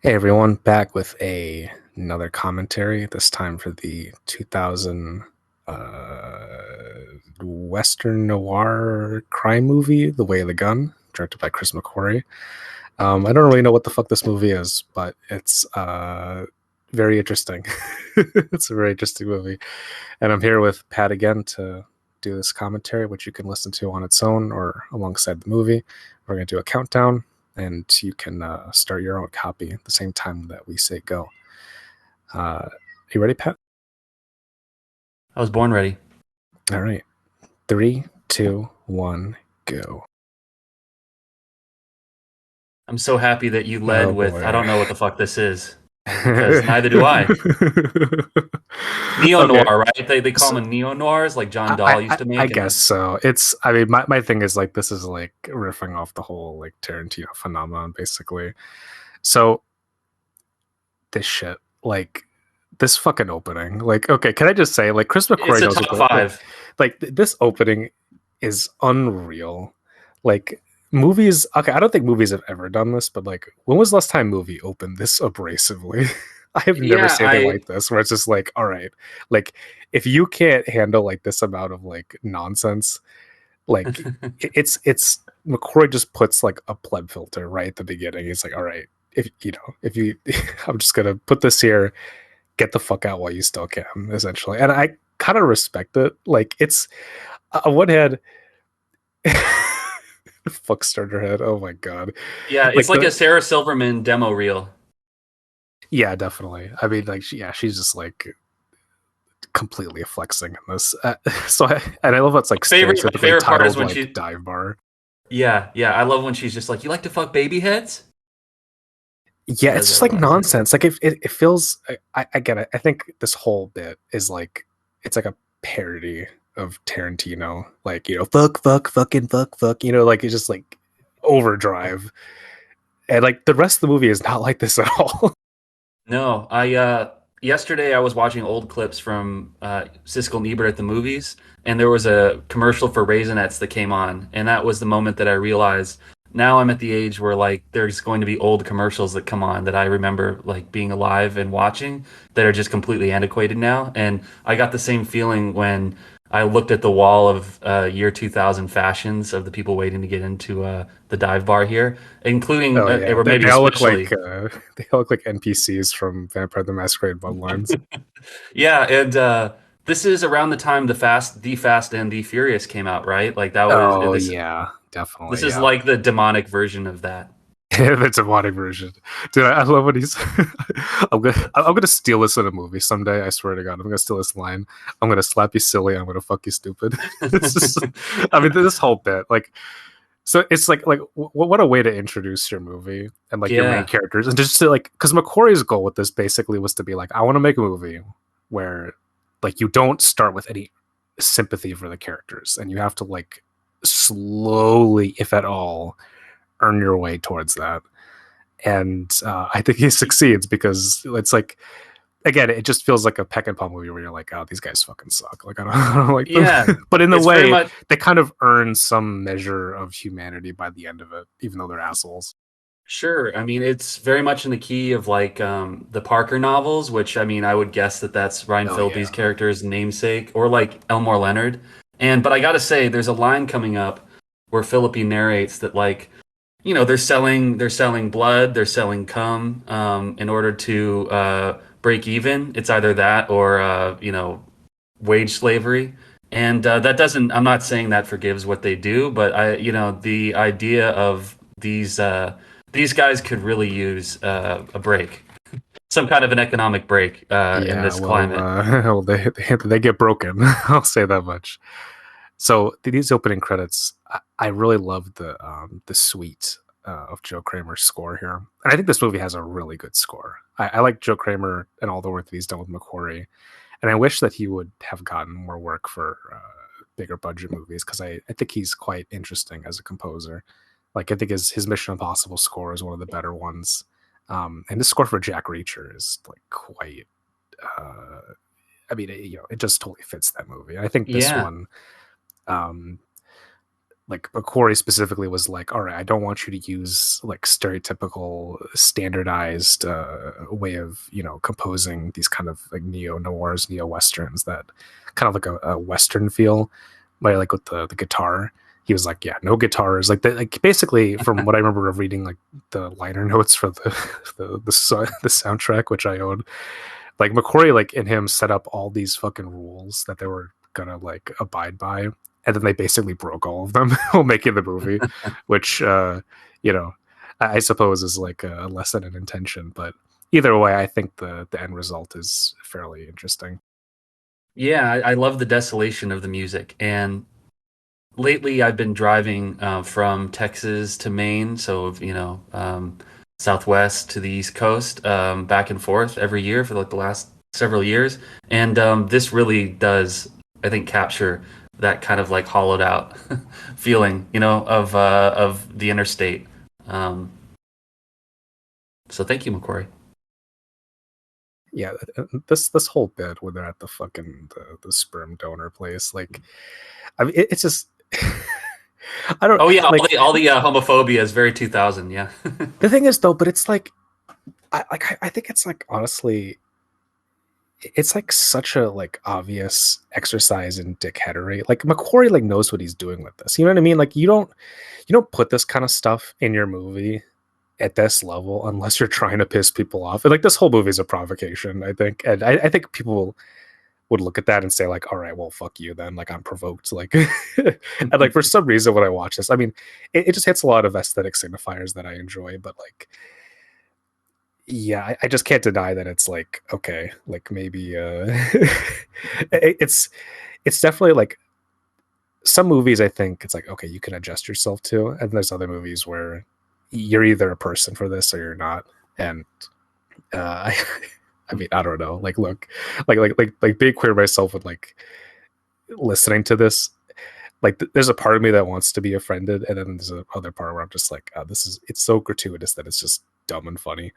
Hey everyone, back with another commentary. This time for the 2000 Western noir crime movie, The Way of the Gun, directed by Chris McQuarrie. I don't really know what the fuck this movie is, but it's very interesting. It's a very interesting movie, and I'm here with Pat again to do this commentary, which you can listen to on its own or alongside the movie. We're going to do a countdown, and you can start your own copy at the same time that we say go. You ready, Pat? I was born ready. All right. Three, two, one, go. I'm so happy that you led Oh with, I boy. don't know what the fuck this is, because neither do I. Neo Okay. noir, right? They call So, them neo noirs, like John Dahl used to I make. In guess the so. It's I mean my thing is like this is like riffing off the whole like Tarantino phenomenon basically. So this shit like this fucking opening like okay, can I just say like Chris it's McQuarrie a knows what top the five. this opening is unreal. Like movies, okay, I don't think movies have ever done this, but like when was the last time a movie opened this abrasively? I have never Yeah, seen anything like this where it's just like, all right, like if you can't handle like this amount of like nonsense, like it's McCoy just puts like a pleb filter right at the beginning. He's like, all right, if you I'm just gonna put this here, get the fuck out while you still can, essentially. And I kind of respect it. Like it's on one hand, fuck starter head. Oh my god. yeah, it's Like like a the Sarah Silverman demo reel. yeah, definitely. I mean, like yeah, she's just like completely flexing in this. And I love how it's like My stereotypically favorite part is titled when like she, dive bar. yeah, I love when she's just like, you like to fuck baby heads? She Yeah, it's says just that a like lot. nonsense. Like it feels. I get it. I think this whole bit is like it's like a parody of Tarantino. Like fuck. Like it's just like overdrive, and like the rest of the movie is not like this at all. No, I yesterday I was watching old clips from Siskel and Ebert at the movies, and there was a commercial for Raisinets that came on, and that was the moment that I realized now I'm at the age where like there's going to be old commercials that come on that I remember like being alive and watching that are just completely antiquated now, and I got the same feeling when I looked at the wall of year 2000 fashions of the people waiting to get into the dive bar here, including Oh yeah, or maybe they all look like especially. they all look like NPCs from Vampire the Masquerade Bloodlines. Yeah, and this is around the time the Fast and the Furious came out, right? Like that was Oh this. yeah, This definitely. is Yeah, like the demonic version of that. it's a modded version, dude. I love when he's. I'm gonna steal this in a movie someday. I swear to God, I'm gonna steal this line. I'm gonna slap you silly. I'm gonna fuck you stupid. It's just, I mean, this whole bit, like, so it's like what a way to introduce your movie and like your main Yeah, characters, and just to like, because McQuarrie's goal with this basically was to be like, I want to make a movie where like you don't start with any sympathy for the characters, and you have to like slowly, if at all, earn your way towards that. And I think he succeeds because it's like again, it just feels like a peck and paw movie where you're like, oh, these guys fucking suck. Like I don't like them, yeah. but in the It's very way much they kind of earn some measure of humanity by the end of it, even though they're assholes. sure. I mean, it's very much in the key of like the Parker novels, which I mean, I would guess that that's Ryan Oh Phillippe's yeah. character's namesake, or like Elmore Leonard. And but I gotta say, there's a line coming up where Phillippe narrates that like they're selling blood, they're selling cum in order to break even. It's either that or wage slavery. And that doesn't, I'm not saying that forgives what they do, but the idea of these guys could really use a break, some kind of an economic break in Yeah, this climate. well, they get broken. I'll say that much. So these opening credits, I really love the suite of Joe Kramer's score here, and I think this movie has a really good score. I like Joe Kramer and all the work that he's done with McQuarrie, and I wish that he would have gotten more work for bigger budget movies because I think he's quite interesting as a composer. Like I think his Mission Impossible score is one of the better ones, and the score for Jack Reacher is like quite. Uh, it just totally fits that movie. I think this Yeah. one um, like Corey specifically was like, all right, I don't want you to use like stereotypical standardized way of, you know, composing these kind of like neo noirs, neo westerns that kind of like a western feel, like with the guitar. He was like, yeah, no guitars, like that, like basically from what I remember of reading like the liner notes for the soundtrack, which I own, like McQuarrie, like in him set up all these fucking rules that they were gonna like abide by, and then they basically broke all of them while making the movie, which you know, I suppose is like a lesson in intention. But either way, I think the end result is fairly interesting. Yeah, I love the desolation of the music. And lately, I've been driving from Texas to Maine, so Southwest to the East Coast, back and forth every year for like the last several years. And this really does, I think, capture that kind of like hollowed out feeling, of the interstate. Um, so thank you, McQuarrie. Yeah, this whole bit where they're at the fucking the sperm donor place, like, I mean, it's just. I don't Oh yeah, like all the homophobia is very 2000. Yeah. the thing is though, but it's like I think it's like honestly it's like such a like obvious exercise in dickheadery. Like McQuarrie like knows what he's doing with this. You know what I mean? Like you don't put this kind of stuff in your movie at this level unless you're trying to piss people off. And like this whole movie is a provocation, I think. And I think people would look at that and say like, all right, well, fuck you then. Like I'm provoked. Like and like for some reason when I watch this, I mean, it just hits a lot of aesthetic signifiers that I enjoy, but like yeah, I just can't deny that it's like okay, like maybe it's definitely like some movies I think it's like okay, you can adjust yourself to, and there's other movies where you're either a person for this or you're not. And I mean, I don't know. Like, look, like being queer myself with like listening to this. Like, there's a part of me that wants to be offended, and then there's a other part where I'm just like, oh, this is it's so gratuitous that it's just dumb and funny.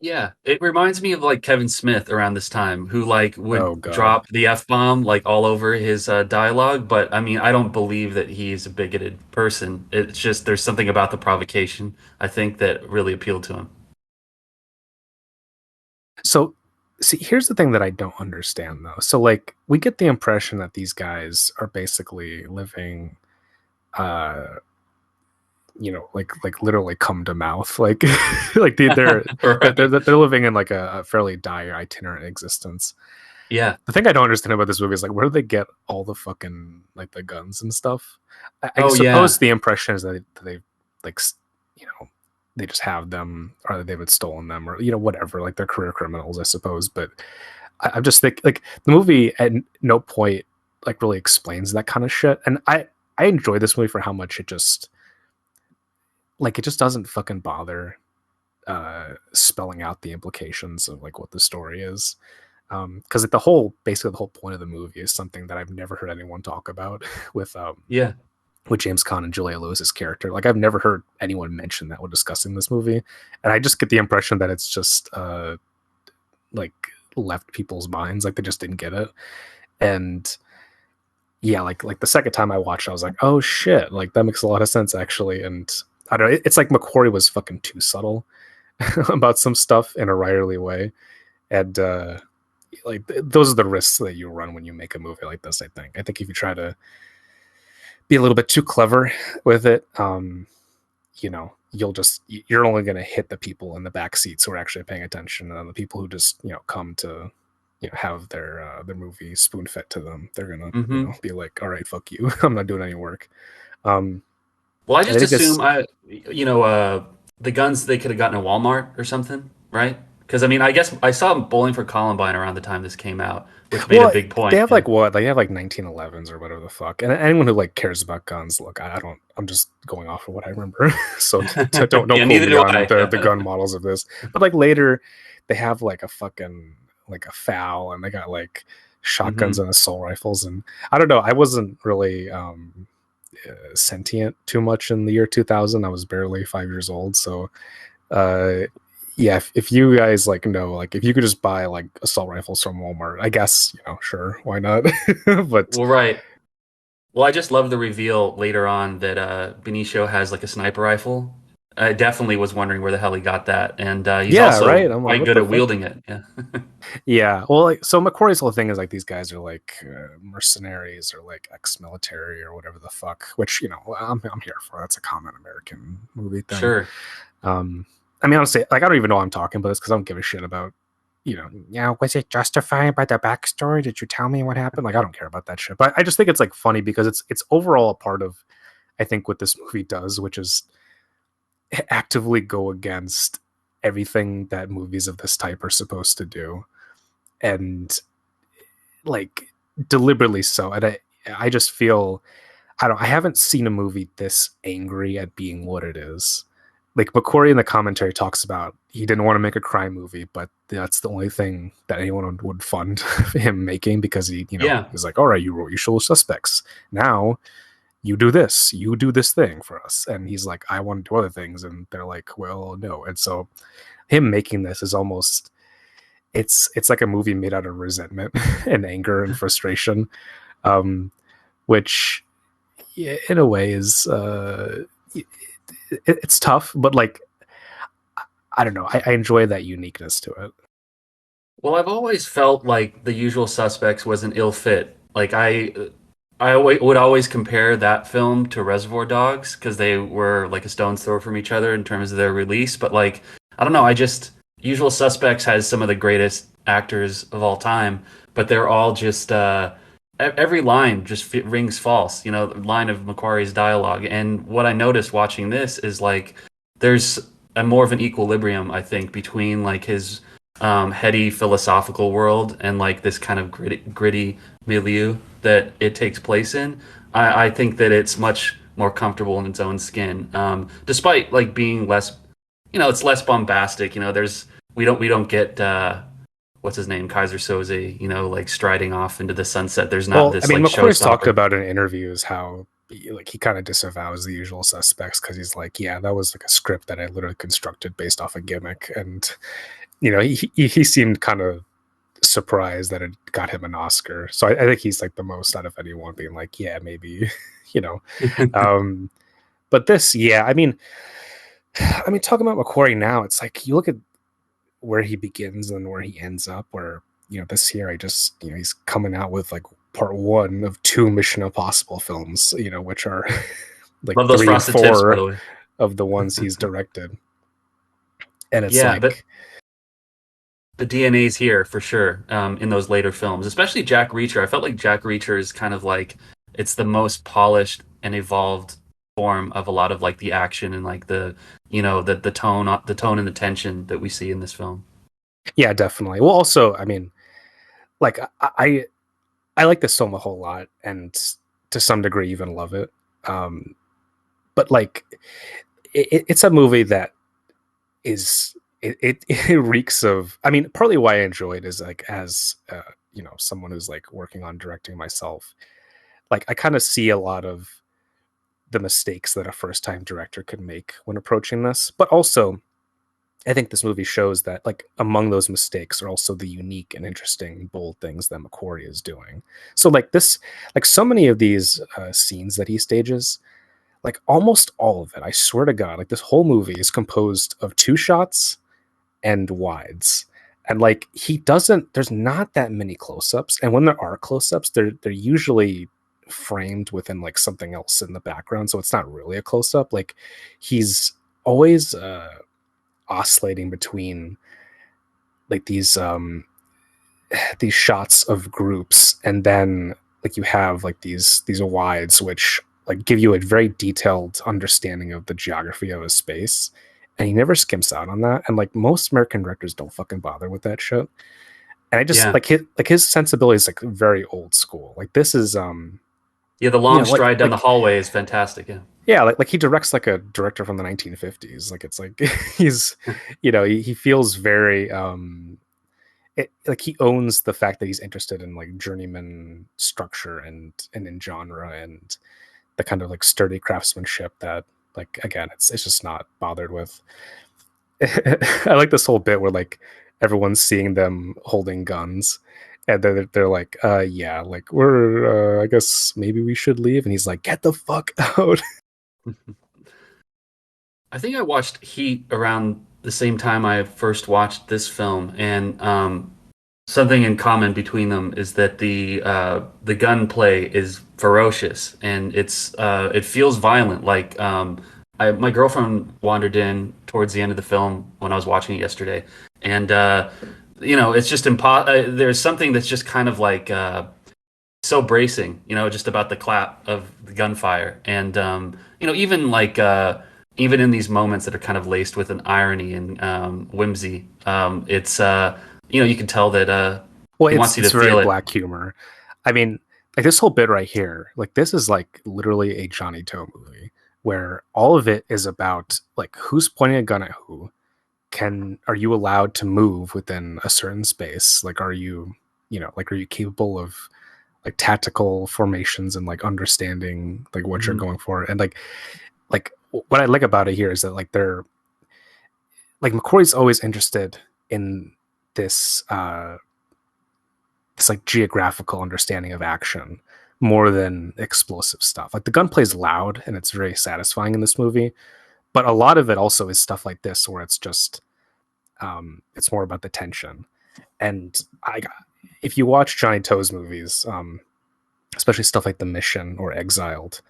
Yeah, it reminds me of like Kevin Smith around this time, who like would Oh God. drop the F bomb like all over his dialogue. But I mean, I don't believe that he's a bigoted person. It's just there's something about the provocation I think that really appealed to him. So, see, here's the thing that I don't understand though. So, like, we get the impression that these guys are basically living, uh, like literally come to mouth, like, like Right? they're living in like a fairly dire itinerant existence. Yeah. The thing I don't understand about this movie is like, where do they get all the fucking like the guns and stuff? I Oh suppose yeah. the impression is that they like, you know, they just have them, or that they've stolen them, or you know, whatever. Like they're career criminals, I suppose. But I'm just think like the movie at no point like really explains that kind of shit. And I enjoy this movie for how much it just like it just doesn't fucking bother spelling out the implications of like what the story is. Because like the whole basically the whole point of the movie is something that I've never heard anyone talk about Yeah. with James Caan and Julia Lewis's character. Like I've never heard anyone mention that when discussing this movie, and I just get the impression that it's just like left people's minds, like they just didn't get it. And yeah, like the second time I watched, I was like, oh shit, like that makes a lot of sense actually. And I don't know, it's like McQuarrie was fucking too subtle about some stuff in a writerly way, and like those are the risks that you run when you make a movie like this. I think if you try to be a little bit too clever with it, you know, you're only going to hit the people in the back seats who are actually paying attention, and the people who just come to have their movie spoon fed to them. They're gonna Hmm. be like, all right, fuck you, I'm not doing any work. Um, Well, I and I just think this. assume the guns they could have gotten at Walmart or something, right? Because I mean, I guess I saw Bowling for Columbine around the time this came out, which made a Well, big they point. have like what they have like 1911s or whatever the fuck. And anyone who like cares about guns, look, I don't. I'm just going off of what I remember. So don't Yeah, quote neither me do on the I. gun models of this. But like later, they have like a fucking like a FAL, and they got like shotguns Hmm. and assault rifles. And I don't know. I wasn't really sentient too much in the year 2000. I was barely 5 years old, so uh yeah, if you guys like know, like if you could just buy like assault rifles from Walmart, I guess sure, why not? But Well, right. Well, I just love the reveal later on that Benicio has like a sniper rifle. I definitely was wondering where the hell he got that, and he's Yeah, also right. I'm like, quite what good the at fuck? wielding it. Yeah, Yeah, well, like, so McQuarrie's whole thing is like these guys are like mercenaries or like ex-military or whatever the fuck. Which I'm here for. That's a common American movie thing. sure. Um, I mean, honestly, like I don't even know why I'm talking about this because I don't give a shit about yeah, was it justified by the backstory? Did you tell me what happened? Like, I don't care about that shit. But I just think it's like funny because it's overall a part of I think what this movie does, which is actively go against everything that movies of this type are supposed to do, and like deliberately so. And I just feel I haven't seen a movie this angry at being what it is. Like McQuarrie in the commentary talks about he didn't want to make a crime movie, but that's the only thing that anyone would fund him making because he Yeah. was like, all right, you wrote Usual Suspects. Now you do this, you do this thing for us. And he's like, I want to do other things. And they're like, well, no. And so him making this is almost it's like a movie made out of resentment and anger and frustration. Um, which yeah, in a way is it's tough, but like I don't know, I enjoy that uniqueness to it. Well, I've always felt like The Usual Suspects was an ill fit. Like would always compare that film to Reservoir Dogs because they were like a stone's throw from each other in terms of their release. But like, I don't know. I just Usual Suspects has some of the greatest actors of all time, but they're all just every line just rings false. You know, the line of Macquarie's dialogue. And what I noticed watching this is like there's a more of an equilibrium, I think, between like his heady philosophical world and like this kind of gritty milieu that it takes place in. I think that it's much more comfortable in its own skin, despite like being less, it's less bombastic. We don't get what's his name, Kaiser Soze, like striding off into the sunset. There's not Well, I this mean, like McCoy's talked showstopper. about in interviews how like he kind of disavows The Usual Suspects because he's like, yeah, that was like a script that I literally constructed based off a gimmick, and he seemed kind of surprised that it got him an Oscar. So I think he's like the most out of anyone being like, yeah, maybe, you know. Um, but this, yeah, I mean, talking about McQuarrie now, it's like you look at where he begins and where he ends up. Where this year, I just he's coming out with like part one of two Mission Impossible films, which are like Love those three and frosted tips, by four the way. of the ones he's directed, and it's Yeah, but like, the DNA's here for sure in those later films, especially Jack Reacher. I felt like Jack Reacher is kind of like it's the most polished and evolved form of a lot of like the action and like the tone and the tension that we see in this film. yeah, definitely. Well, also, I mean, like I like this film a whole lot, and to some degree, even love it. Um, but like, it's a movie that is it reeks of. I mean, partly why I enjoy it is like as someone who's like working on directing myself. Like, I kind of see a lot of the mistakes that a first time director could make when approaching this, but also I think this movie shows that like among those mistakes are also the unique and interesting, bold things that McQuarrie is doing. So like this, like so many of these scenes that he stages, like almost all of it, I swear to God, like this whole movie is composed of two shots and wides. And like he doesn't, there's not that many close-ups. And when there are close-ups, they're usually framed within like something else in the background. So it's not really a close-up. Like he's always oscillating between like these shots of groups, and then like you have like these wides which like give you a very detailed understanding of the geography of a space, and he never skimps out on that, and like most American directors don't fucking bother with that shit. And I just Yeah, like his sensibility is like very old school. Like this is yeah. The you long know like stride down the like hallway is fantastic. Yeah, yeah, like he directs like a director from the 1950s. Like it's like he's he feels very like he owns the fact that he's interested in like journeyman structure and in genre and the kind of like sturdy craftsmanship that like again it's just not bothered with. I like this whole bit where like everyone's seeing them holding guns, And they're like, yeah, like we're I guess maybe we should leave. And he's like, get the fuck out. I think I watched Heat around the same time I first watched this film, and something in common between them is that the gunplay is ferocious and it feels violent. Like my girlfriend wandered in towards the end of the film when I was watching it yesterday, and it's just there's something that's just kind of like so bracing, just about the clap of the gunfire, and even like even in these moments that are kind of laced with an irony and whimsy, it's you can tell that Well, he wants you it's to very feel it. black humor. I mean, like this whole bit right here, like this is like literally a Johnny Toe movie where all of it is about like who's pointing a gun at who. Are you allowed to move within a certain space? Like, are you, like, are you capable of like tactical formations and like understanding like what you're Mhm. going for? And like what I like about it here is that like they're like McCoy's always interested in this this like geographical understanding of action more than explosive stuff. Like the gunplay is loud and it's very satisfying in this movie, but a lot of it also is stuff like this where it's just it's more about the tension. And if you watch Johnny Toe's movies, especially stuff like The Mission or Exiled,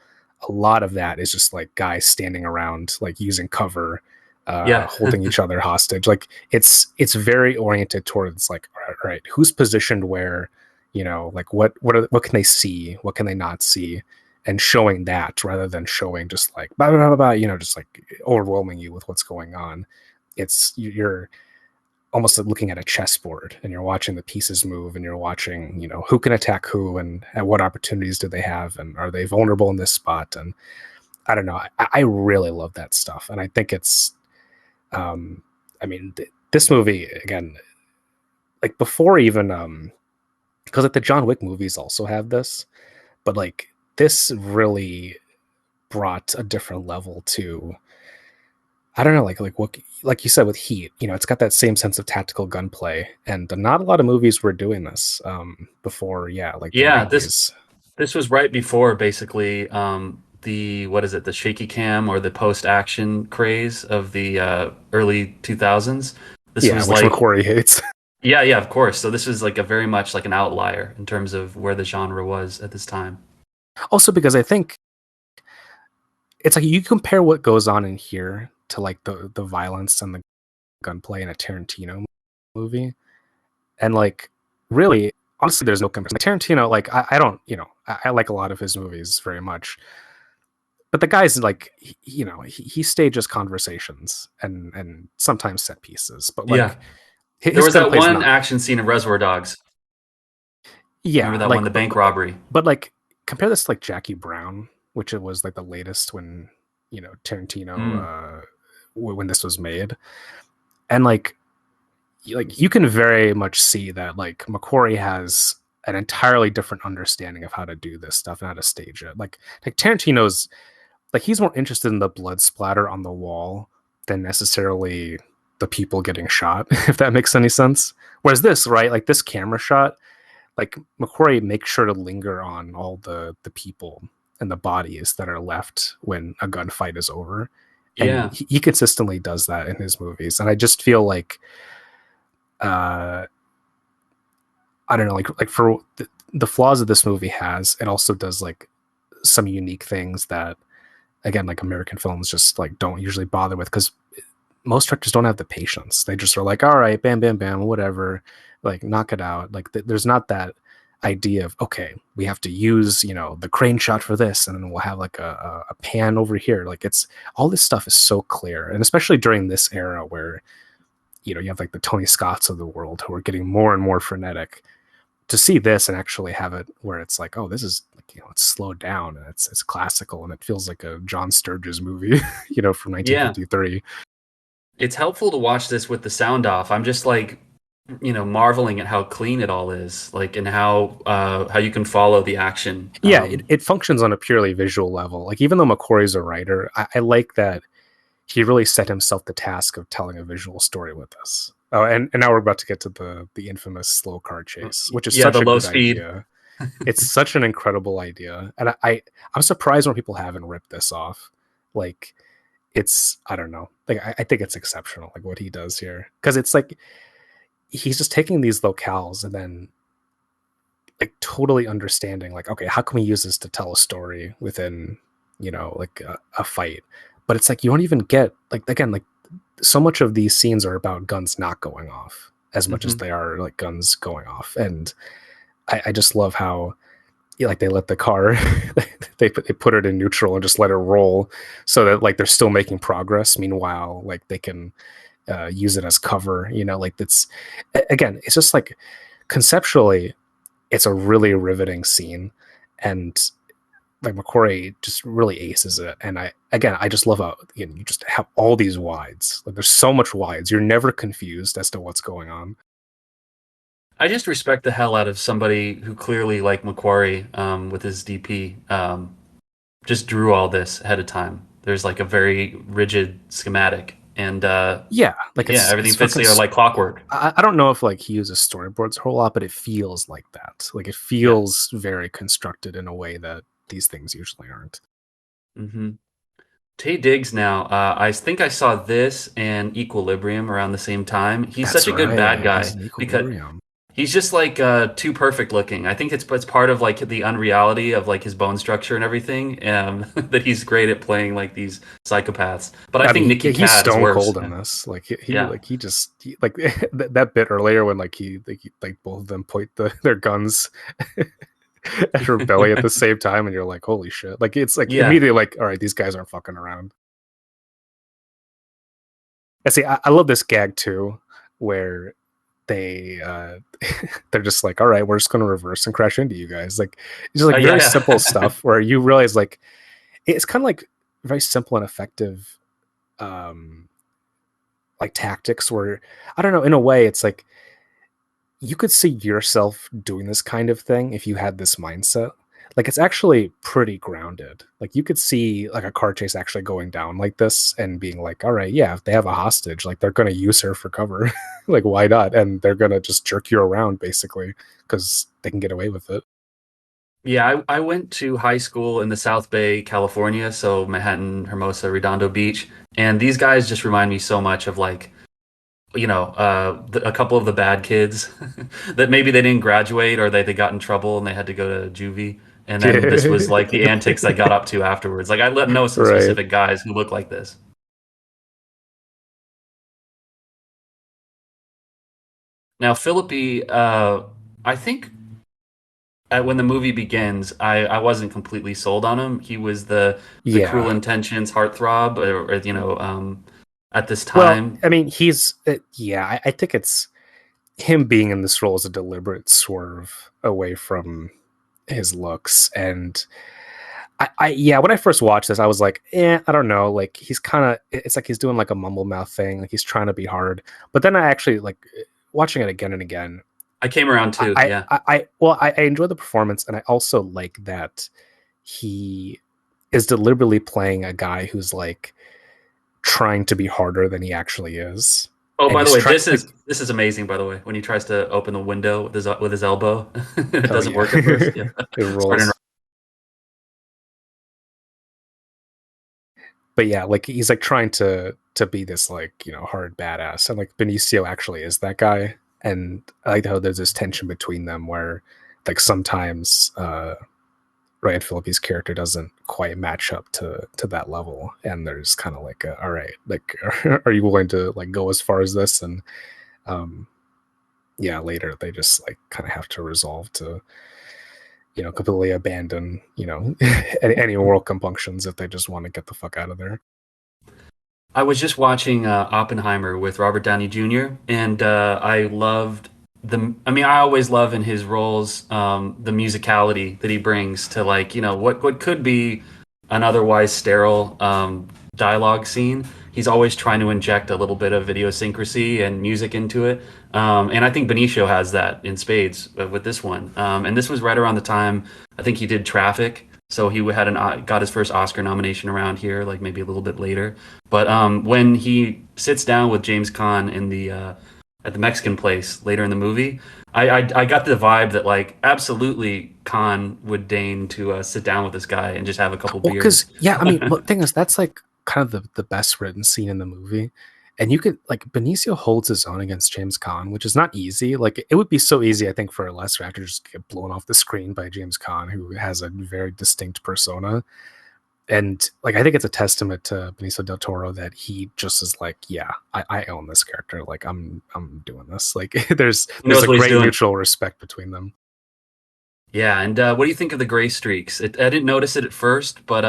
a lot of that is just like guys standing around, like using cover, Yeah, holding each other hostage. Like it's very oriented towards like, all right, who's positioned where, like what can they see, what can they not see, and showing that rather than showing just like blah, blah, blah, blah, just like overwhelming you with what's going on. You're almost like looking at a chessboard and you're watching the pieces move and you're watching, who can attack who and what opportunities do they have and are they vulnerable in this spot? And I don't know. I really love that stuff. And I think it's, um, I mean, this movie, again, like before even, because like the John Wick movies also have this, but like this really brought a different level to, I don't know, like what, like you said with Heat, it's got that same sense of tactical gunplay, and not a lot of movies were doing this before, yeah, like the yeah. '90s. This was right before basically the what is it, the shaky cam or the post action craze of the early 2000s. This Yeah, was which like McQuarrie hates. Yeah, yeah, of course. So this was like a very much like an outlier in terms of where the genre was at this time. Also, because I think it's like you compare what goes on in here to like the violence and the gunplay in a Tarantino movie, and like really, honestly, there's no comparison. Like, Tarantino, like I don't, I like a lot of his movies very much, but the guy's like he stages conversations and sometimes set pieces, but Yeah. like There his was that gunplay's one not. action scene in Reservoir Dogs. Remember Yeah, that one, like the bank robbery? like compare this to like Jackie Brown, which it was like the latest when Tarantino Mm. when this was made, and like you can very much see that like McQuarrie has an entirely different understanding of how to do this stuff and how to stage it. Like Tarantino's like he's more interested in the blood splatter on the wall than necessarily the people getting shot, if that makes any sense. Whereas this, right, like this camera shot, like McQuarrie makes sure to linger on all the people and the bodies that are left when a gunfight is over. And Yeah. he consistently does that in his movies. And I just feel like uh I don't know, like for the flaws that this movie has, it also does like some unique things that again like American films just like don't usually bother with because most directors don't have the patience. They just are like, all right, bam, bam, bam, whatever, like knock it out. Like there's not that idea of okay, we have to use the crane shot for this, and then we'll have like a pan over here. Like it's all this stuff is so clear, and especially during this era where you have like the Tony Scotts of the world who are getting more and more frenetic. To see this and actually have it where it's like, oh, this is like, it's slowed down and it's classical and it feels like a John Sturges movie, from Yeah. 1953. It's helpful to watch this with the sound off. I'm just like, marveling at how clean it all is, like, and how you can follow the action. Yeah, it functions on a purely visual level. Like even though McQuarrie's a writer, I like that he really set himself the task of telling a visual story with this. Oh, and now we're about to get to the infamous slow car chase, which is Yeah, such the a low good speed. idea. It's such an incredible idea, and I'm surprised when people haven't ripped this off. Like, it's I don't know. Like, I think it's exceptional, like what he does here, because it's like he's just taking these locales and then like totally understanding, like, okay, how can we use this to tell a story within, like a fight. But it's like you don't even get, like, again, like so much of these scenes are about guns not going off as much as Hmm. they are like guns going off. And I just love how, yeah, like they let the car they put it in neutral and just let it roll, so that like they're still making progress, meanwhile like they can use it as cover, like that's, again, it's just like conceptually it's a really riveting scene. And like McQuarrie just really aces it. And I just love how, again, you just have all these wides. Like there's so much wides. You're never confused as to what's going on. I just respect the hell out of somebody who clearly, like Macquarie, with his DP, just drew all this ahead of time. There's like a very rigid schematic, and Yeah, like yeah, it's everything fits fucking. there like clockwork. I don't know if like he uses storyboards a whole lot, but it feels like that. Like it Yeah. feels very constructed in a way that these things usually aren't. Hmm. Tay Diggs now. I think I saw this and Equilibrium around the same time. He's That's such a good bad right. He's guy in because equilibrium. he's just like too perfect looking. I think it's part of like the unreality of like his bone structure and everything. That he's great at playing like these psychopaths. But I I mean, think Nikki he's Cat is stone worse. cold in Yeah. this. Like Yeah. he just like that bit earlier when like both of them point their guns at her belly at the same time, and you're like, holy shit! Like it's like Yeah. immediately like, all right, these guys aren't fucking around. And see, I love this gag too, where they they're just like, all right, we're just gonna reverse and crash into you guys. Like it's just like Yeah. very simple Yeah. stuff where you realize like it's kind of like very simple and effective um like tactics where, I don't know, in a way it's like you could see yourself doing this kind of thing if you had this mindset. Like it's actually pretty grounded. Like you could see like a car chase actually going down like this and being like, all right, yeah, if they have a hostage, like they're gonna use her for cover. Like why not? And they're gonna just jerk you around basically because they can get away with it. Yeah, I went to high school in the South Bay, California, so Manhattan, Hermosa, Redondo Beach, and these guys just remind me so much of like, a couple of the bad kids that maybe they didn't graduate or they got in trouble and they had to go to juvie, and then this was like the antics they got up to afterwards. Like I let know some Right. specific guys who look like this. Now, Philippi, I think when the movie begins, I wasn't completely sold on him. He was the cruel Yeah. intentions heartthrob, or at this Well, time. I mean, yeah, I think it's him being in this role is a deliberate swerve away from his looks. And yeah, when I first watched this, I was like, I don't know. Like he's kind of, it's like he's doing like a mumble mouth thing. Like he's trying to be hard. But then I actually like watching it again and again. I came around too. Yeah. Well, I enjoy the performance, and I also like that he is deliberately playing a guy who's like trying to be harder than he actually is, Oh, and by the he's way, trying this like, is amazing. By the way, when he tries to open the window with his elbow, it oh doesn't yeah, work at first. Yeah. it Sorry to rolls. But yeah, like he's like trying to be this like hard badass, and like Benicio actually is that guy. And I like how there's this tension between them where like sometimes Ryan Phillippe's character doesn't quite match up to that level, and there's kind of like all right, like are you willing to like go as far as this? And um yeah, later they just like kind of have to resolve to completely abandon any moral compunctions if they just want to get the fuck out of there. I was just watching Oppenheimer with Robert Downey Jr. and I loved the. I mean, I always love in his roles the musicality that he brings to like what could be an otherwise sterile dialogue scene. He's always trying to inject a little bit of idiosyncrasy and music into it, and I think Benicio has that in spades with this one. And this was right around the time I think he did Traffic, so he had got his first Oscar nomination around here, like maybe a little bit later. But when he sits down with James Caan in at the Mexican place later in the movie. I got the vibe that like absolutely Khan would deign to sit down with this guy and just have a couple Well, because beers. yeah, I mean, the thing is, that's like kind of the best written scene in the movie, and you could like Benicio holds his own against James Caan, which is not easy. Like it would be so easy, I think, for a lesser actor to just get blown off the screen by James Caan, who has a very distinct persona. And like I think it's a testament to Benicio del Toro that he just is like, yeah, I own this character. Like I'm doing this. Like He there's knows a what he's great doing. mutual respect between them. Yeah, and what do you think of the gray streaks? I didn't notice it at first, but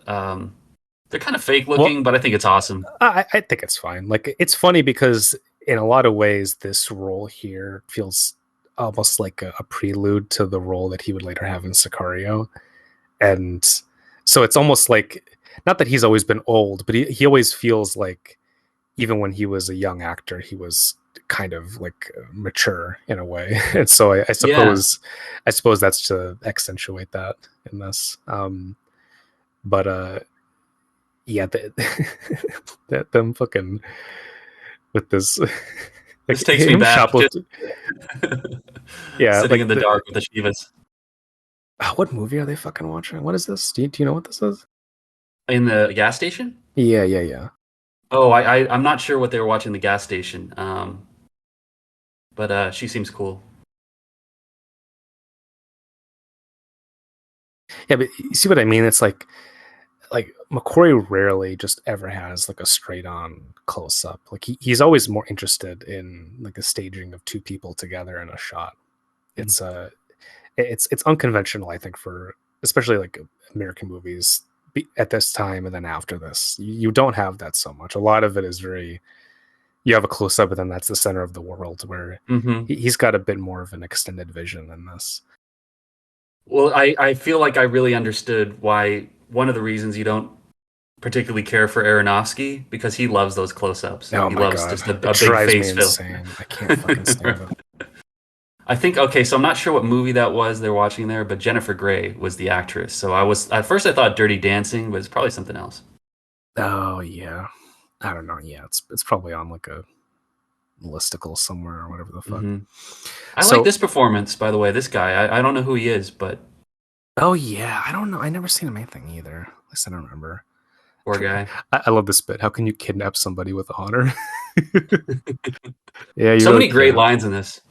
they're kind of fake Well, looking, but I think it's awesome. I think it's fine. Like it's funny because in a lot of ways, this role here feels almost like a prelude to the role that he would later have in Sicario, and so it's almost like not that he's always been old, but he always feels like even when he was a young actor, he was kind of like mature in a way, and so Yeah, I suppose that's to accentuate that in this. But yeah, that them fucking with this this like takes me him back just shoplift. Yeah, sitting in like the dark with the Shivas what movie are they fucking watching? What is this? Do you know what this is? in the gas station. Yeah, yeah, yeah. Oh, I'm not sure what they were watching in the gas station. But she seems cool. Yeah, but you see what I mean? It's like McQuarrie rarely just ever has like a straight on close up. Like he's always more interested in like the staging of two people together in a shot. Mm. It's it's unconventional, I think, for especially like American movies at this time and then after this. You don't have that so much. A lot of it is very you have a close up, and then that's the center of the world. Where Hmm. he's got a bit more of an extended vision in this. Well, I feel like I really understood why one of the reasons you don't particularly care for Aronofsky because he loves those close-ups. Oh He my loves god, just it a big drives me face fill. insane. I can't fucking stand it. I think okay, so I'm not sure what movie that was they're watching there, but Jennifer Grey was the actress. So I was at first I thought Dirty Dancing, but it's probably something else. Oh yeah, I don't know. Yeah, it's probably on like a listicle somewhere or whatever the fuck. Hmm. I like So this performance, by the way. This guy, I don't know who he is, but oh yeah, I don't know. I never seen him anything either. At least I don't remember. poor guy. I love this bit. How can you kidnap somebody with honor? Yeah, you So really many great can't. lines in this.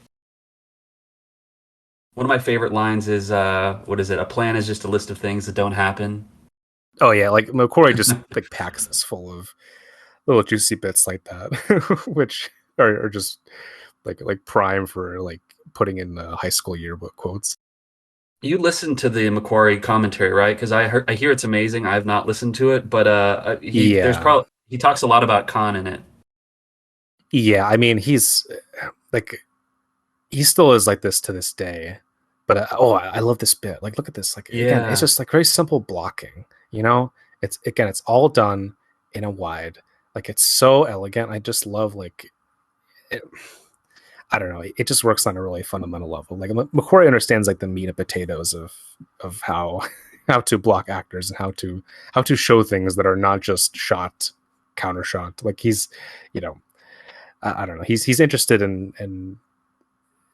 One of my favorite lines is what is it? A plan is just a list of things that don't happen. Oh yeah, like McCory just like packs this full of little juicy bits like that, which are just like prime for like putting in high school yearbook quotes. You listen to the Macquarie commentary, right? Because I hear it's amazing. I've not listened to it, but Yeah, he talks a lot about Khan in it. yeah. I mean, like he still is like this to this day. But oh, I love this bit. Like, look at this. Like again, it's Yeah. just like very simple blocking. You know, it's again, it's all done in a wide. Like it's so elegant. I just love like it, I don't know. It just works on a really fundamental level. Like McQuarrie understands like the meat and potatoes of how how to block actors and how to show things that are not just shot counter shot. Like he's, you know, I don't know. He's interested in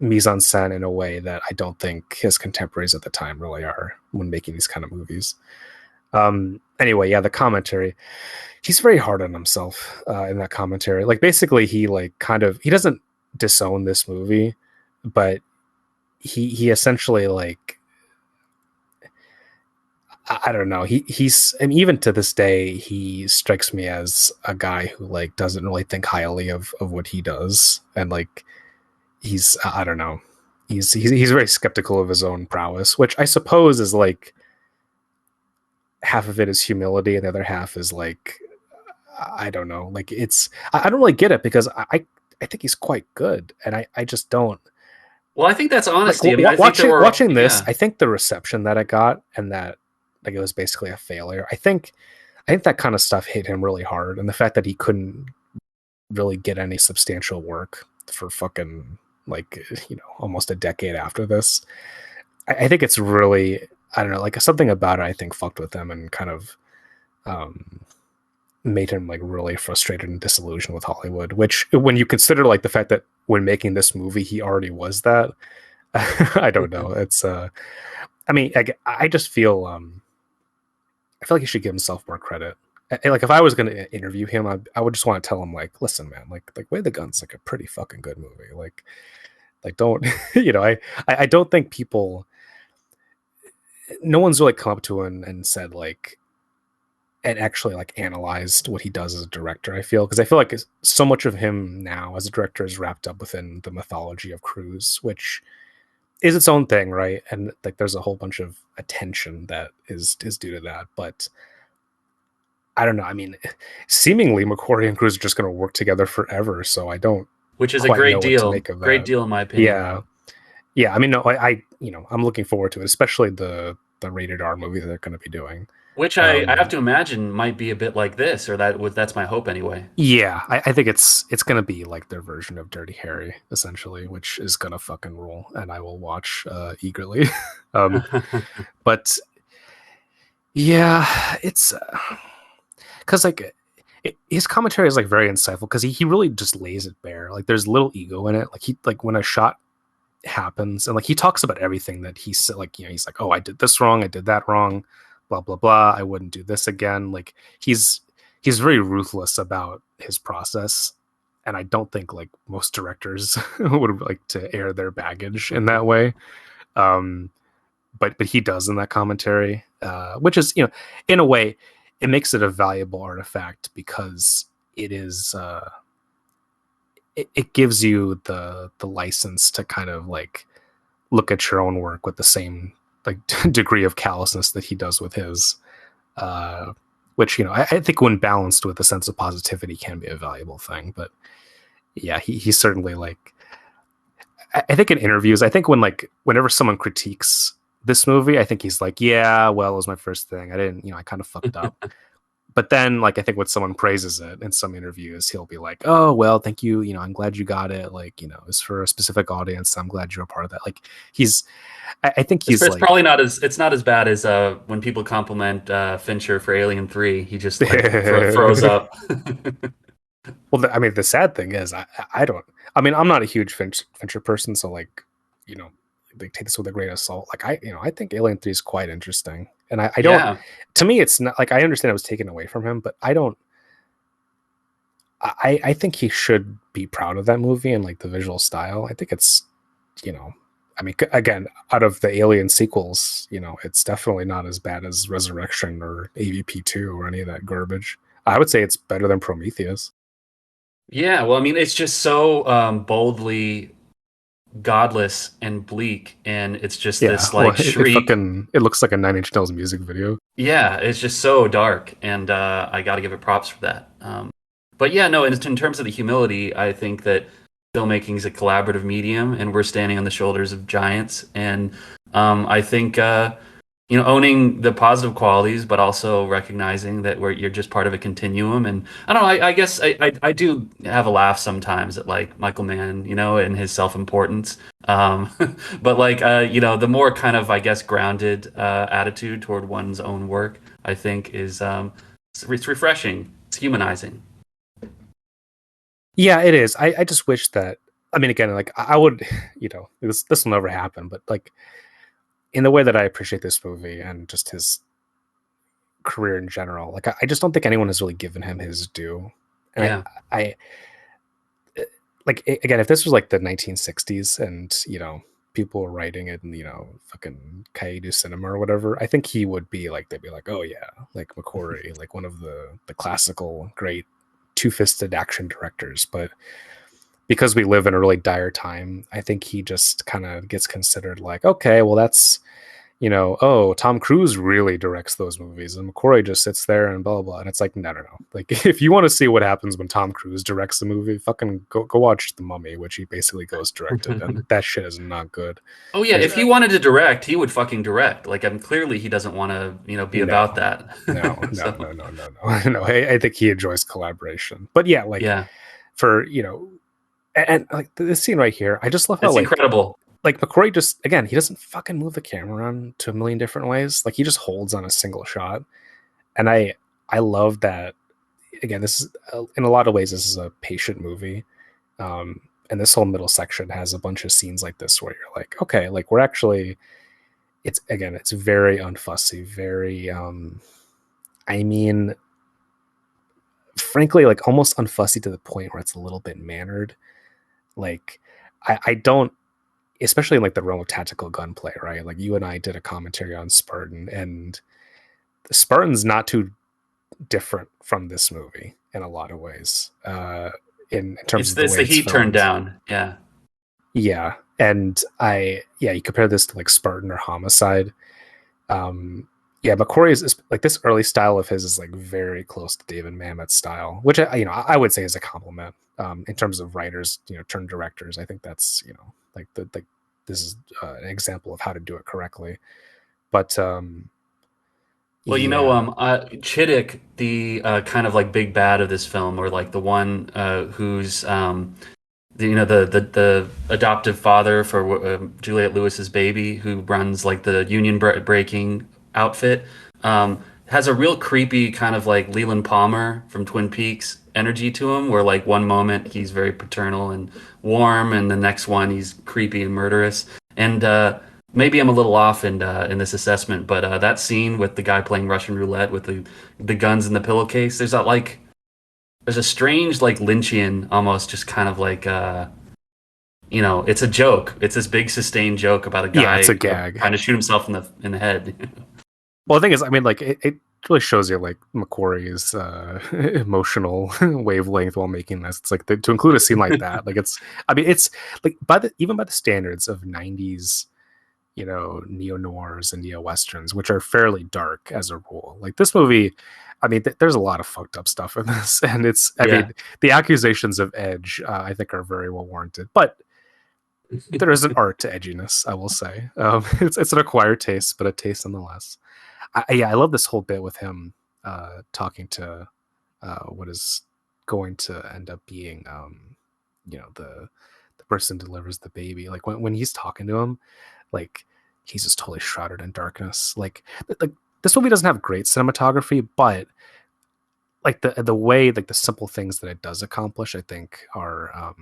mise en scène in a way that I don't think his contemporaries at the time really are when making these kind of movies. Anyway, yeah, the commentary. He's very hard on himself in that commentary. Like basically, he like kind of he doesn't disown this movie, but he essentially like I don't know. He's and even to this day, he strikes me as a guy who like doesn't really think highly of what he does, and like he's I don't know. He's very skeptical of his own prowess, which I suppose is like half of it is humility, and the other half is like I don't know. Like it's I don't really get it because I think he's quite good, and I just don't Well, I think that's like honesty. I mean, I think there were watching this. yeah. I think the reception that it got and that like it was basically a failure. I think that kind of stuff hit him really hard, and the fact that he couldn't really get any substantial work for fucking like almost a decade after this. I think it's really I don't know like something about it. I think fucked with him and kind of um, made him like really frustrated and disillusioned with Hollywood. Which when you consider like the fact that when making this movie he already was that. I don't know. It's I mean, I just feel I feel like he should give himself more credit. Like if I was going to interview him, I would just want to tell him like, listen, man, like Way the Gun's like a pretty fucking good movie. Like don't I don't think people, no one's really come up to him and said like, and actually like analyzed what he does as a director. I feel because I feel like so much of him now as a director is wrapped up within the mythology of Cruise, which is its own thing, right? And like there's a whole bunch of attention that is due to that, but I don't know. I mean, seemingly McQuarrie and Cruz are just going to work together forever. So I don't which is a quite know great what to deal. make of Great that. deal, in my opinion, Yeah, Rob. yeah. I mean, no, I'm looking forward to it, especially the rated R movie that they're going to be doing. Which I have Um, to imagine might be a bit like this, or that's my hope anyway. yeah, I think it's going to be like their version of Dirty Harry, essentially, which is going to fucking rule, and I will watch eagerly. um, but yeah, it's because like his commentary is like very insightful because he really just lays it bare. Like there's little ego in it. Like he like when a shot happens and like he talks about everything that he said, like he's like, oh, I did this wrong, I did that wrong, blah blah blah, I wouldn't do this again. Like he's very ruthless about his process, and I don't think like most directors would like to air their baggage in that way. um but he does in that commentary, which is, in a way it makes it a valuable artifact because it is it gives you the license to kind of like look at your own work with the same like degree of callousness that he does with his, uh which, I think when balanced with a sense of positivity can be a valuable thing. But yeah, he's certainly like, I think in interviews, I think whenever someone critiques this movie, I think he's like, yeah, well, it was my first thing, I didn't, I kind of fucked up. But then like I think when someone praises it in some interviews, he'll be like, oh well, thank you, I'm glad you got it, like, it's for a specific audience, I'm glad you're a part of that. Like he's, I think he's It's like probably not as it's not as bad as when people compliment Fincher for Alien 3. He just like throws well, up. I mean the sad thing is I don't, I mean I'm not a huge Fincher person, so like, you know they take this with a grain of salt. Like I think Alien 3 is quite interesting, and I don't, Yeah. to me it's not like, I understand it was taken away from him, but I don't, I think he should be proud of that movie and like the visual style. I think it's, you know, I mean, again, out of the Alien sequels, it's definitely not as bad as Resurrection or AVP 2 or any of that garbage. I would say it's better than Prometheus. Yeah, well, I mean, it's just so boldly godless and bleak, and it's just Yeah, this well, like it shriek. fucking it looks like a Nine Inch Nails music video. Yeah, it's just so dark, and I got to give it props for that. But yeah, no, in terms of the humility, I think that filmmaking is a collaborative medium, and we're standing on the shoulders of giants. And I think owning the positive qualities, but also recognizing that you're just part of a continuum. And I don't know, I guess I do have a laugh sometimes at like Michael Mann, and his self-importance. Um, but like the more kind of, I guess, grounded attitude toward one's own work, I think is it's refreshing. It's humanizing. Yeah, it is. I just wish that. I mean, again, like I would, this will never happen. But like in the way that I appreciate this movie and just his career in general, like I just don't think anyone has really given him his due. And Yeah. I like, again, if this was like the 1960s and people were writing it in, fucking Kaiju cinema or whatever, I think he would be like, they'd be like, oh yeah, like McQuarrie, like one of the classical great two-fisted action directors. But because we live in a really dire time, I think he just kind of gets considered like, okay, well that's, oh, Tom Cruise really directs those movies, and McQuarrie just sits there and blah blah blah. And it's like, no, no, no. Like, if you want to see what happens when Tom Cruise directs a movie, fucking go watch The Mummy, which he basically ghost directed, and that shit is not good. Oh yeah, There's if he wanted to direct, he would fucking direct. Like, I'm clearly he doesn't want to, be no, about that. no, no, So no, no, no, no, no. I think he enjoys collaboration, but yeah, like yeah, for and like this scene right here, I just love how it's incredible. like McQuarrie just, again, he doesn't fucking move the camera around to a million different ways. Like he just holds on a single shot, and I love that. Again, this is, in a lot of ways this is a patient movie, um, and this whole middle section has a bunch of scenes like this where you're like, okay, like we're actually, it's again, it's very unfussy, very I mean, frankly, like almost unfussy to the point where it's a little bit mannered. Like I don't, especially in like the realm of tactical gunplay, right? Like you and I did a commentary on Spartan, and the Spartan's not too different from this movie in a lot of ways. In terms of the It's way the it's heat turned filmed. down. Yeah. Yeah. And yeah, you compare this to like Spartan or Homicide. Um, yeah, McQuarrie is like this early style of his is like very close to David Mamet's style, which I would say is a compliment in terms of writers, turned directors. I think that's like this is an example of how to do it correctly. But Well, yeah, Chiddick, the kind of like big bad of this film, or like the one who's the adoptive father for Juliette Lewis's baby, who runs like the union breaking outfit, has a real creepy kind of like Leland Palmer from Twin Peaks energy to him, where like one moment he's very paternal and warm, and the next one he's creepy and murderous. And maybe I'm a little off in this assessment, but that scene with the guy playing Russian roulette with the guns in the pillowcase, there's a strange like Lynchian almost just kind of like it's a joke. It's this big sustained joke about a yeah, it's a guy gag. trying to shoot himself in the head. Well, the thing is, I mean, like it really shows you like McQuarrie's emotional wavelength while making this. It's like to include a scene like that, like I mean, it's like even by the standards of '90s, neo noirs and neo westerns, which are fairly dark as a rule. Like this movie, I mean, there's a lot of fucked up stuff in this, and I Yeah. mean, the accusations of edge, I think, are very well warranted, but there is an art to edginess, I will say. It's an acquired taste, but a taste nonetheless. Yeah, I love this whole bit with him talking to what is going to end up being, the person who delivers the baby. Like when he's talking to him, like he's just totally shrouded in darkness. Like this movie doesn't have great cinematography, but like the way, like the simple things that it does accomplish, I think are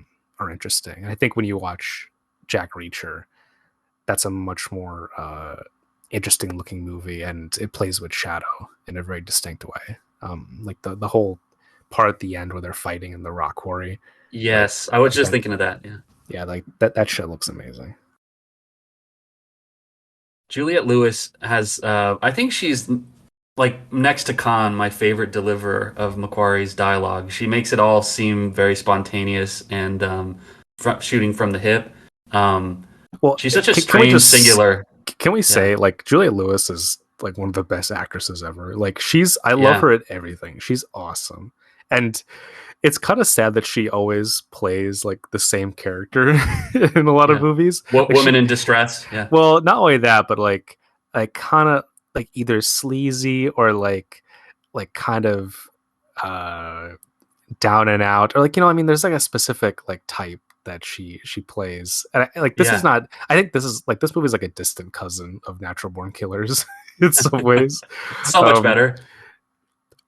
interesting. And I think when you watch Jack Reacher, that's a much more interesting looking movie, and it plays with shadow in a very distinct way. Like the whole part at the end where they're fighting in the rock quarry, like Yes, I was just that. thinking of that. Yeah. Yeah, like that shit looks amazing. Juliette Lewis has, I think she's like next to Khan, my favorite deliverer of Macquarie's dialogue. She makes it all seem very spontaneous and shooting from the hip. Um, Well, she's such a can we strange just singular. can we Yeah. say like Juliette Lewis is like one of the best actresses ever. Like I love Yeah. her at everything. She's awesome. And it's kind of sad that she always plays like the same character in a lot of Yeah. movies. Like Woman in distress. Yeah. well, not only that, but like kind of like either sleazy or like kind of uh down and out, or like I mean, there's like a specific like type that she plays, and like this is Yeah. not. I think this is like this movie is like a distant cousin of Natural Born Killers in some ways. So much Um, better.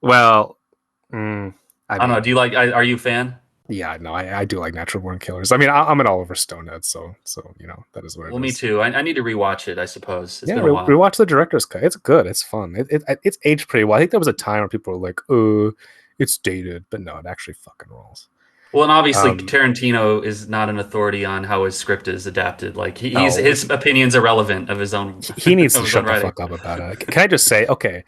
well, mm, I I don't know. mean, Do you like? Are you a fan? yeah, no, I do like Natural Born Killers. I mean, I'm an Oliver Stone head, so that is what it Well, me is. too. I need to rewatch it. I suppose it's Yeah, been a while. rewatch the director's cut. It's good. It's fun. It's aged pretty well. I think there was a time where people were like, it's dated," but no, it actually fucking rolls. Well, and obviously Um, Tarantino is not an authority on how his script is adapted. Like no, his opinions are relevant of his own he needs of to his own shut the writing. fuck up about it. Can I just say, okay,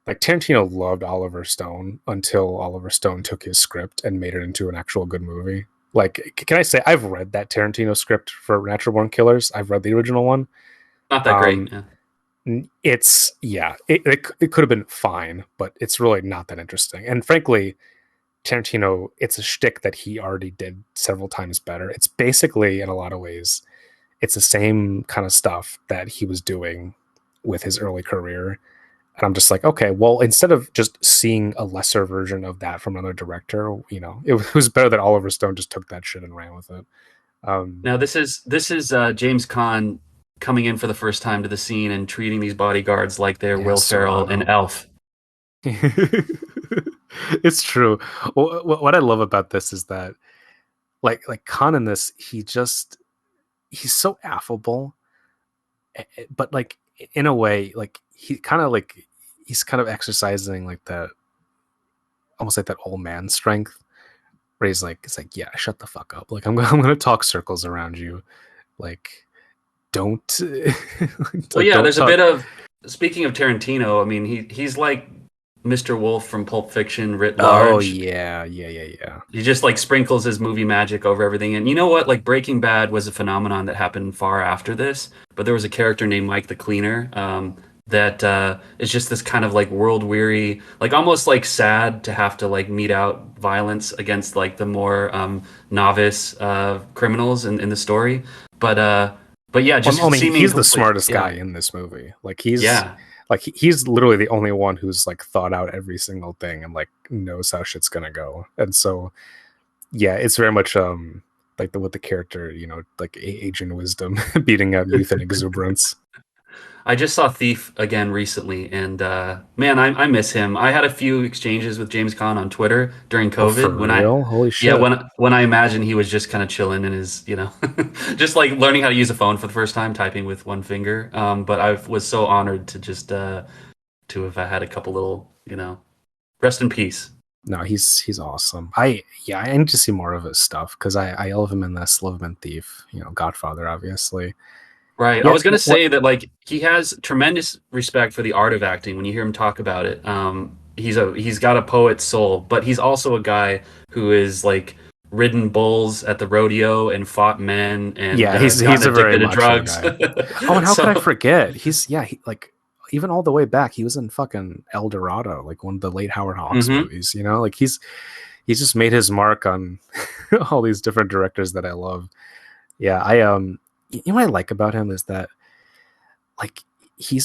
like Tarantino loved Oliver Stone until Oliver Stone took his script and made it into an actual good movie. Like, can I say I've read that Tarantino script for Natural Born Killers? I've read the original one. Not that great. Um, Yeah. it's yeah, it could have been fine, but it's really not that interesting. And frankly, Tarantino, it's a shtick that he already did several times better. It's basically, in a lot of ways, it's the same kind of stuff that he was doing with his early career. And I'm just like, okay, well, instead of just seeing a lesser version of that from another director, it was better that Oliver Stone just took that shit and ran with it. Um, Now this is James Caan coming in for the first time to the scene and treating these bodyguards like they're yeah, Will Ferrell and Serrano. Elf. It's true. What I love about this is that like Khan in this, he's so affable, but like in a way, like he kind of like he's kind of exercising like that, almost like that old man strength. Where he's like, it's like, yeah, shut the fuck up. Like I'm gonna talk circles around you. Like don't Well, like yeah, don't there's a talk. bit of speaking of Tarantino. I mean, he's like Mr. Wolf from Pulp Fiction writ Oh large. yeah, yeah, yeah, yeah. He just like sprinkles his movie magic over everything. And you know what? Like Breaking Bad was a phenomenon that happened far after this, but there was a character named Mike the Cleaner that is just this kind of like world weary, like almost like sad to have to like mete out violence against like the more novice criminals in the story. But uh, but yeah, Well, I just mean, seeming he's the complete. smartest guy Yeah, in this movie. yeah. He's literally the only one who's like thought out every single thing and like knows how shit's gonna go. And so yeah, it's very much like the with the character, like age and wisdom beating out youth and exuberance. I just saw Thief again recently, and man, I miss him. I had a few exchanges with James Caan on Twitter during Oh, for COVID real? Holy yeah, shit. when I imagine he was just kind of chilling in his, just like learning how to use a phone for the first time, typing with one finger. But I was so honored to just to have had a couple little, rest in peace. No, he's awesome. I need to see more of his stuff because I love him in this, love him in Thief, Godfather, obviously. Right. I Yeah, was gonna what say that like he has tremendous respect for the art of acting. When you hear him talk about it, he's got a poet's soul, but he's also a guy who is like ridden bulls at the rodeo and fought men and Yeah, he's gotten a very addicted to macho drugs. guy. Oh, and how could I So, forget? Like even all the way back, he was in fucking El Dorado, like one of the late Howard Hawks hmm movies. Like he's just made his mark on all these different directors that I love. Yeah, what I like about him is that like he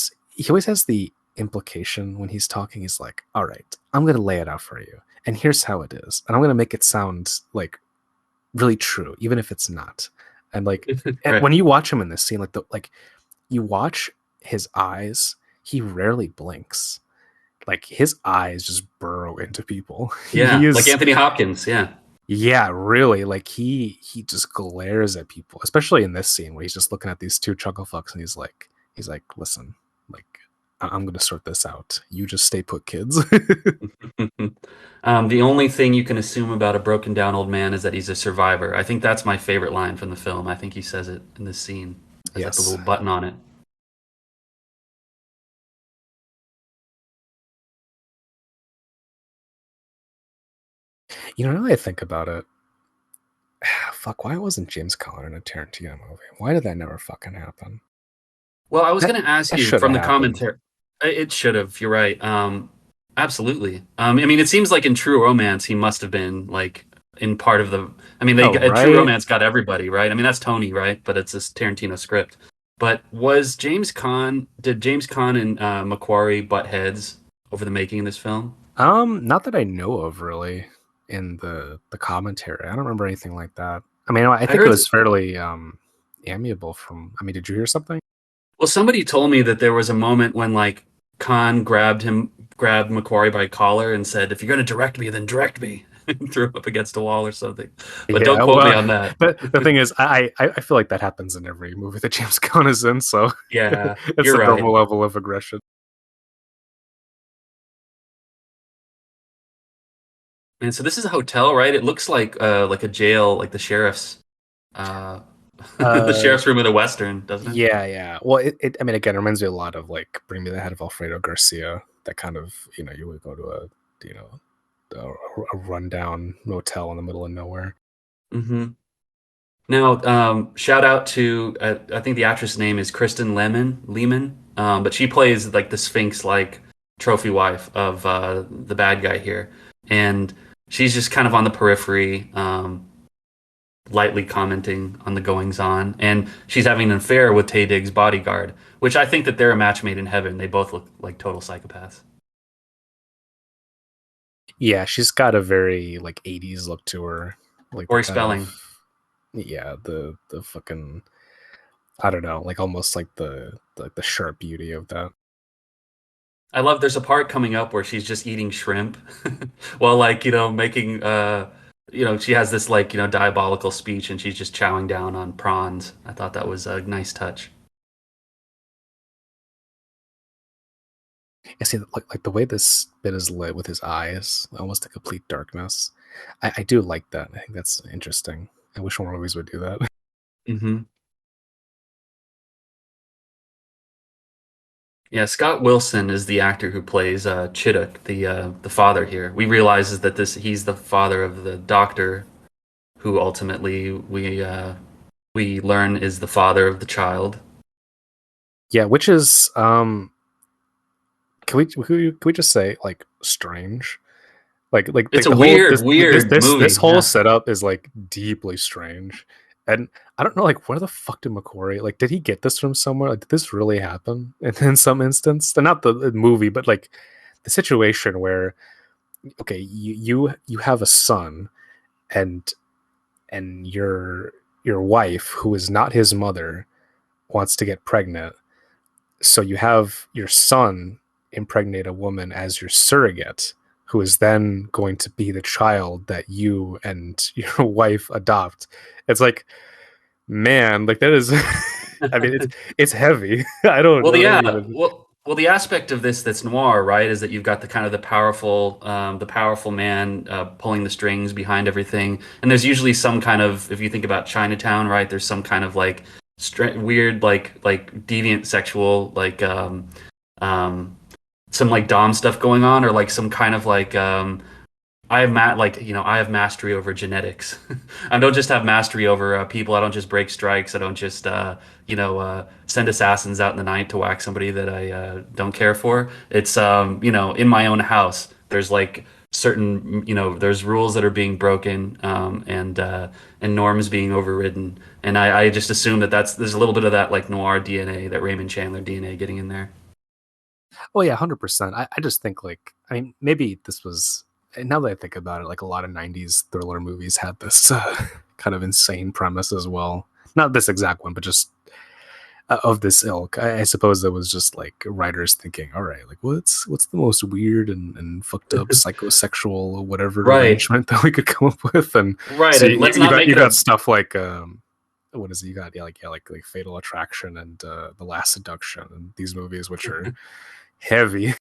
always has the implication when he's talking. He's like, all right, I'm gonna lay it out for you, and here's how it is, and I'm gonna make it sound like really true, even if it's not. And like right. when you watch him in this scene, like you watch his eyes, he rarely blinks. Like his eyes just burrow into people. He Yeah, like is, Anthony Hopkins. Yeah. yeah, really. Like he just glares at people, especially in this scene where he's just looking at these two chuckle fucks, and he's like, listen, like I'm gonna sort this out. You just stay put, kids. The only thing you can assume about a broken down old man is that he's a survivor. I think that's my favorite line from the film. I think he says it in this scene. Has like the Yes. little button on it. Now that I think about it, fuck, why wasn't James Caan in a Tarantino movie? Why did that never fucking happen? Well, I was That going to ask that you should have from the happened. commentary. It should have. You're right. Absolutely. I mean, it seems like in True Romance, he must have been like in part of the. I mean, Oh, True right. Romance got everybody right. I mean, that's Tony, right? But it's this Tarantino script. But was James Caan? Did James Caan and Macquarie butt heads over the making of this film? Not that I know of really in the commentary. I don't remember anything like that. I mean, I I think it heard. was fairly amiable from I mean, did you hear something? Well, somebody told me that there was a moment when like Khan grabbed Macquarie by collar and said, "If you're going to direct me, then direct me," and threw him up against a wall or something. But don't Yeah, quote me well, on that. the thing is, I feel like that happens in every movie that James Gunn is in, so Yeah, it's you're a right. normal level of aggression. And so this is a hotel, right? It looks like a jail, like the sheriff's uh the Uh, sheriff's room at a western, doesn't it? yeah, yeah. Well, I mean, again, it reminds me a lot of like Bring Me the Head of Alfredo Garcia. That kind of, you would go to you know, a rundown motel in the middle of nowhere. hmm Now, shout out to I think the actress name is Kristen Lehman, but she plays like the Sphinx-like trophy wife of the bad guy here, and she's just kind of on the periphery, lightly commenting on the goings on, and she's having an affair with Tay Diggs' bodyguard, which I think that they're a match made in heaven. They both look like total psychopaths. Yeah, she's got a very like 80s look to her. Like the Tori kind of Spelling. yeah, the fucking I don't know, like almost like the sharp beauty of that. I love there's a part coming up where she's just eating shrimp while like, making she has this like, diabolical speech and she's just chowing down on prawns. I thought that was a nice touch. I see, like the way this bit is lit with his eyes, almost a complete darkness. I do like that. I think that's interesting. I wish more movies would do that. Hmm. Yeah, Scott Wilson is the actor who plays Chidduck, the father here. We realizes that this he's the father of the doctor, who ultimately we learn is the father of the child. Yeah, which is can we just say like strange? It's a The whole weird, weird this movie. whole Yeah. setup is like deeply strange. And I don't know, like, where the fuck did McQuarrie, like, did he get this from somewhere? Like, did this really happen in some instance? And not the movie, but like the situation where, okay, you have a son, and your wife, who is not his mother, wants to get pregnant. So you have your son impregnate a woman as your surrogate, who is then going to be the child that you and your wife adopt. It's like, man, like that is I mean, it's heavy. Well, I yeah. don't even. The aspect of this that's noir, right, is that you've got the kind of the powerful man pulling the strings behind everything, and there's usually some kind of, if you think about Chinatown, right, there's some kind of like weird, like deviant sexual, like um, some like dom stuff going on, or like some kind of like I have mastery over genetics. I don't just have mastery over people. I don't just break strikes. I don't just send assassins out in the night to whack somebody that I don't care for. It's in my own house. There's like certain there's rules that are being broken, and norms being overridden. And I just assume there's a little bit of that like noir DNA, that Raymond Chandler DNA getting in there. Oh yeah, 100%. I just think, like, I mean, maybe this was, now that I think about it, like a lot of '90s thriller movies had this kind of insane premise as well. Not this exact one, but just of this ilk. I suppose it was just like writers thinking, all right, like what's the most weird and fucked up psychosexual whatever Right, arrangement that we could come up with. And right. so And let's you not got make you it got a stuff like what is it? You got, like Fatal Attraction and The Last Seduction, and these movies which are heavy.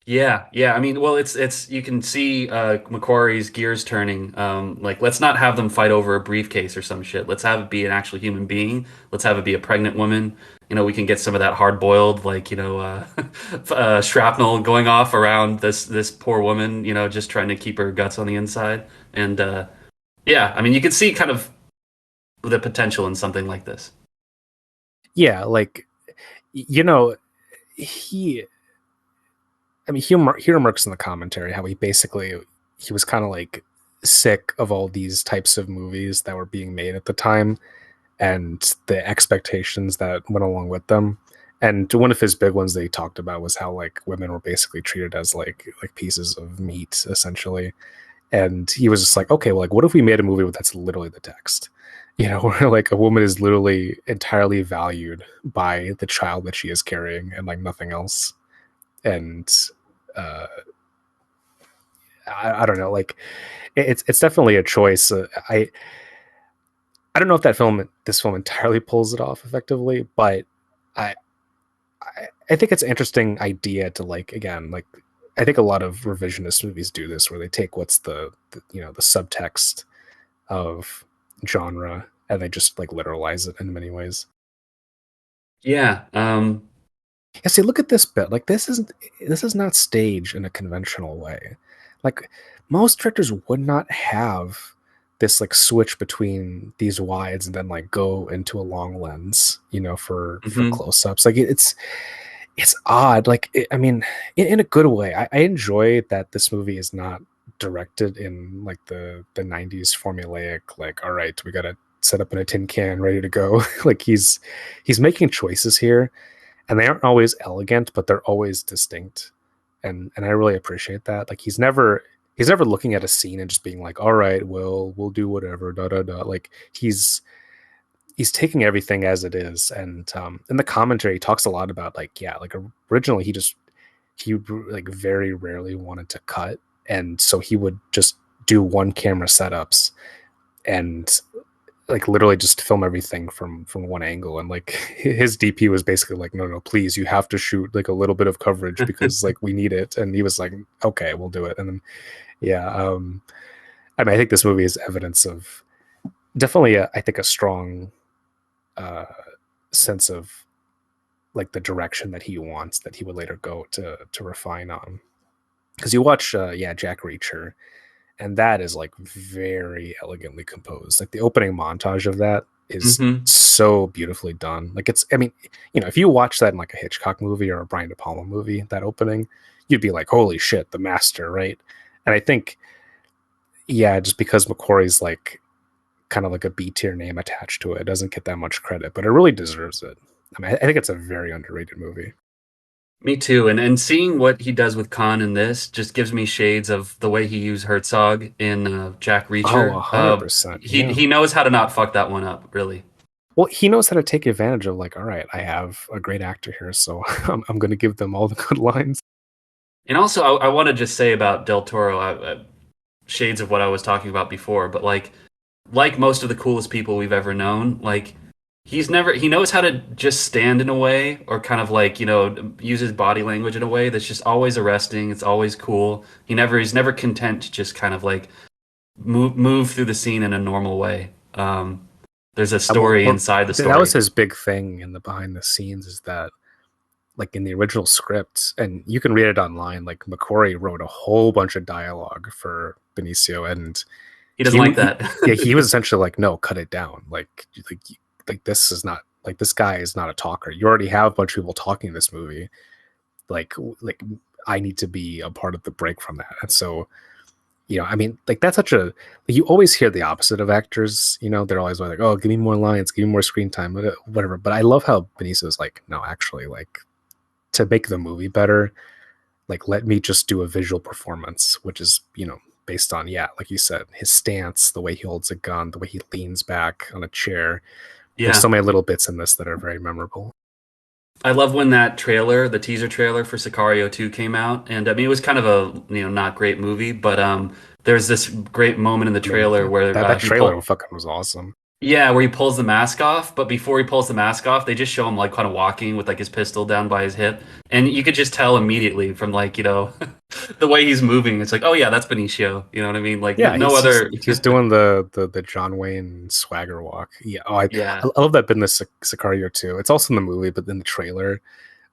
Yeah, yeah. I mean, well, it's you can see Macquarie's gears turning. Like, let's not have them fight over a briefcase or some shit. Let's have it be an actual human being. Let's have it be a pregnant woman. We can get some of that hard boiled, like, shrapnel going off around this poor woman. Just trying to keep her guts on the inside. And yeah, I mean, you could see kind of the potential in something like this. Yeah, like, you know, he I mean, he remarks in the commentary how he was kind of like sick of all these types of movies that were being made at the time, and the expectations that went along with them. And one of his big ones that he talked about was how like women were basically treated as like pieces of meat essentially. And he was just like, okay, well, like, what if we made a movie that's literally the text? Where like a woman is literally entirely valued by the child that she is carrying and like nothing else. And uh, I don't know, like it's definitely a choice. I don't know if this film entirely pulls it off effectively, but I I think it's an interesting idea to, like, again, like, I think a lot of revisionist movies do this where they take what's the subtext of genre and they just like literalize it in many ways. Yeah. Yeah, see, look at this bit. Like, this is not staged in a conventional way. Like, most directors would not have this like switch between these wides and then like go into a long lens, for Mhm. close-ups. Like, it's odd. Like, I mean, in a good way. I enjoy that this movie is not directed in like the '90s formulaic. Like, all right, we gotta set up in a tin can, ready to go. Like, he's making choices here, and they aren't always elegant, but they're always distinct, and I really appreciate that. Like, he's never looking at a scene and just being like, all right, well, we'll do whatever, da da da. Like, he's taking everything as it is. And in the commentary he talks a lot about, like, yeah, like originally he like very rarely wanted to cut, and so he would just do one camera setups and like literally just film everything from one angle. And like his DP was basically like, no, no, please, you have to shoot like a little bit of coverage because like we need it. And he was like, okay, we'll do it. And then yeah, I mean, I think this movie is evidence of definitely I think a strong uh sense of like the direction that he wants that he would later go to refine on. Because you watch yeah, Jack Reacher, and that is like very elegantly composed. Like the opening montage of that is Hmm. so beautifully done. Like it's, I mean, you know, if you watch that in like a Hitchcock movie or a Brian De Palma movie, that opening, you'd be like, holy shit, the master, right? And I think, yeah, just because McQuarrie's like kind of like a B tier name attached to it, it doesn't get that much credit, but it really deserves it. I mean, I think it's a very underrated movie. Me too. And seeing what he does with Khan in this just gives me shades of the way he used Herzog in Jack Oh, Reacher. 100%. Yeah. He knows how to not fuck that one up, really. Well, he knows how to take advantage of like, all right, I have a great actor here, so I'm going to give them all the good lines. And also, I want to just say about Del Toro, shades of what I was talking about before, but like most of the coolest people we've ever known, like he knows how to just stand in a way or kind of like, use his body language in a way that's just always arresting. It's always cool. He's never content to just kind of like move through the scene in a normal way. There's a story inside the That was story. his big thing in the behind the scenes is that like in the original script, and you can read it online. Like McQuarrie wrote a whole bunch of dialogue for Benicio, and He doesn't he, like he that. yeah, he was essentially like, no, cut it down. Like this is not like this guy is not a talker. You already have a bunch of people talking in this movie. Like I need to be a part of the break from that. And so you know, I mean, like that's such a you always hear the opposite of actors. You know, they're always like, "Oh, give me more lines, give me more screen time, whatever." But I love how Benicio is like, "No, actually, like to make the movie better, like let me just do a visual performance, which is based on yeah, like you said, his stance, the way he holds a gun, the way he leans back on a chair. There's so Yeah. many little bits in this that are very memorable. I love when that trailer, the teaser trailer for Sicario 2 came out. And I mean, it was kind of a, not great movie, but there's this great moment in the I mean, trailer where that he trailer pull fucking was awesome. yeah, where he pulls the mask off, but before he pulls the mask off, they just show him like kind of walking with like his pistol down by his hip. And you could just tell immediately from like, the way he's moving. It's like, "Oh yeah, that's Benicio." You know what I mean? Like Yeah, no other he's doing the John Wayne swagger walk. Yeah, Yeah. I love that bit in the Sicario too. It's also in the movie, but in the trailer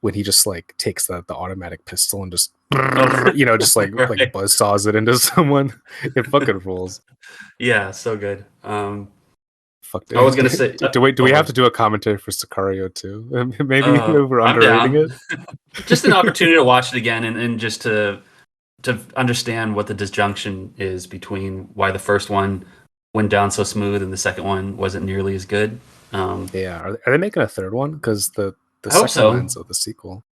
when he just like takes the automatic pistol and just Oh, just like right. buzz saws it into someone. It fucking rules. Yeah, so good. Fuck. I was gonna say, Do we have to do a commentary for Sicario too? Maybe we're I'm underrating down. it. Just an opportunity to watch it again and just to understand what the disjunction is between why the first one went down so smooth and the second one wasn't nearly as good. Yeah, are they making a third one? Because the I hope second one so. ends with the sequel.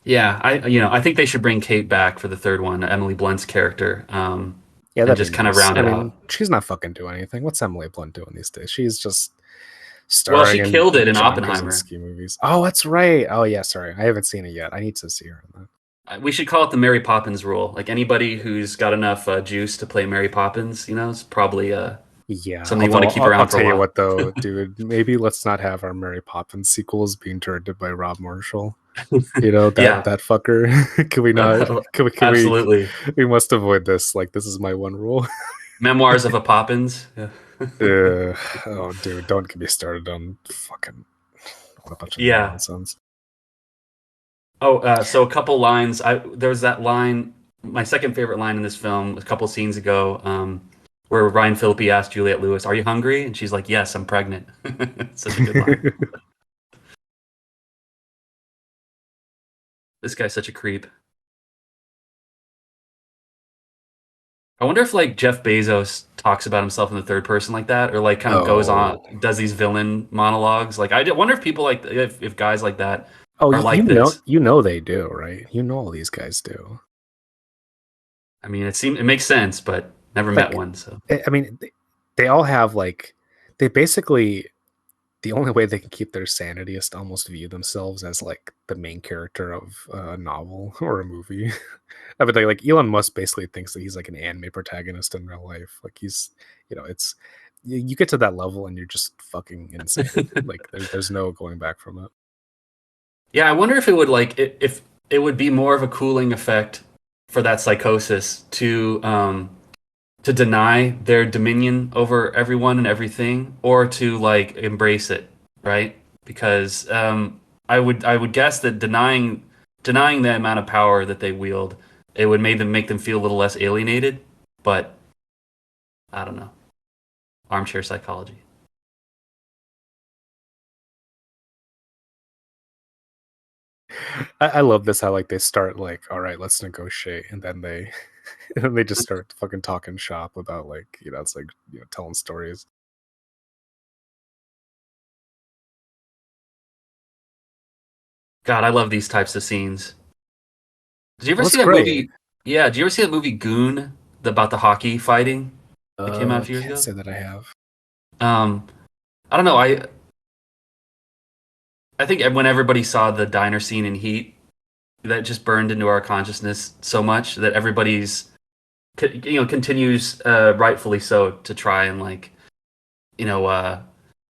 Yeah, I think they should bring Kate back for the third one, Emily Blunt's character, Yeah, and that'd just be kind of nice. round I it mean, out. she's not fucking doing anything. What's Emily Blunt doing these days? She's just Well, starring she in killed it in John Oppenheimer. Krasinski movies. Oh, that's right. Oh, yeah. Sorry, I haven't seen it yet. I need to see her in that. We should call it the Mary Poppins rule. Like anybody who's got enough juice to play Mary Poppins, it's probably Yeah. something you want Although to keep I'll around for a tell you while. what, though, dude, maybe let's not have our Mary Poppins sequels being directed by Rob Marshall. You know that Yeah, that fucker. Can we not? Can we? absolutely. We must avoid this. Like this is my one rule. Memoirs of a Poppins. Yeah. Oh, dude, don't get me started on fucking what a bunch of Yeah. nonsense. Oh, so a couple lines. There was that line. My second favorite line in this film, a couple scenes ago, where Ryan Phillippe asked Juliette Lewis, "Are you hungry?" And she's like, "Yes, I'm pregnant." Such a good line. This guy's such a creep. I wonder if like Jeff Bezos talks about himself in the third person like that, or like kind of goes on, Oh, does these villain monologues. Like wonder if people like if guys like that oh, are like this. you know they do, right? You know all these guys do. I mean, it makes sense, but never met Like, one. So I mean, they all have like, they basically. the only way they can keep their sanity is to almost view themselves as like the main character of a novel or a movie. I mean, like Elon Musk basically thinks that he's like an anime protagonist in real life. Like he's, it's you get to that level and you're just fucking insane. Like there's no going back from it. Yeah, I wonder if it would if it would be more of a cooling effect for that psychosis to deny their dominion over everyone and everything, or to like embrace it, right? Because I would guess that denying the amount of power that they wield, it would make them feel a little less alienated. But I don't know, armchair psychology. I love this how like they start like, all right, let's negotiate, and then they and then they just start fucking talking shop about like, it's like, telling stories. God, I love these types of scenes. Did you ever Well, it's see that great. movie? Yeah, did you ever see that movie Goon, about the hockey fighting that came out a few years Can't ago? say that I have. Um, I don't know. I think when everybody saw the diner scene in Heat, that just burned into our consciousness so much that everybody's continues, rightfully so, to try and like you know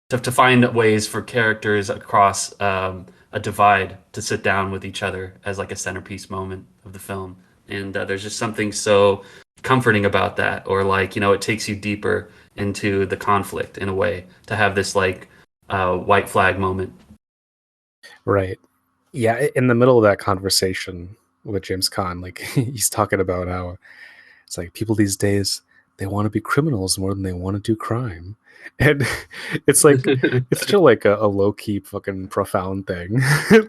to find ways for characters across a divide to sit down with each other as like a centerpiece moment of the film. And there's just something so comforting about that, or like it takes you deeper into the conflict in a way to have this like white flag moment. Right. Yeah, in the middle of that conversation with James Caan, like he's talking about how it's like people these days they want to be criminals more than they want to do crime, and it's like it's still like a low key fucking profound thing,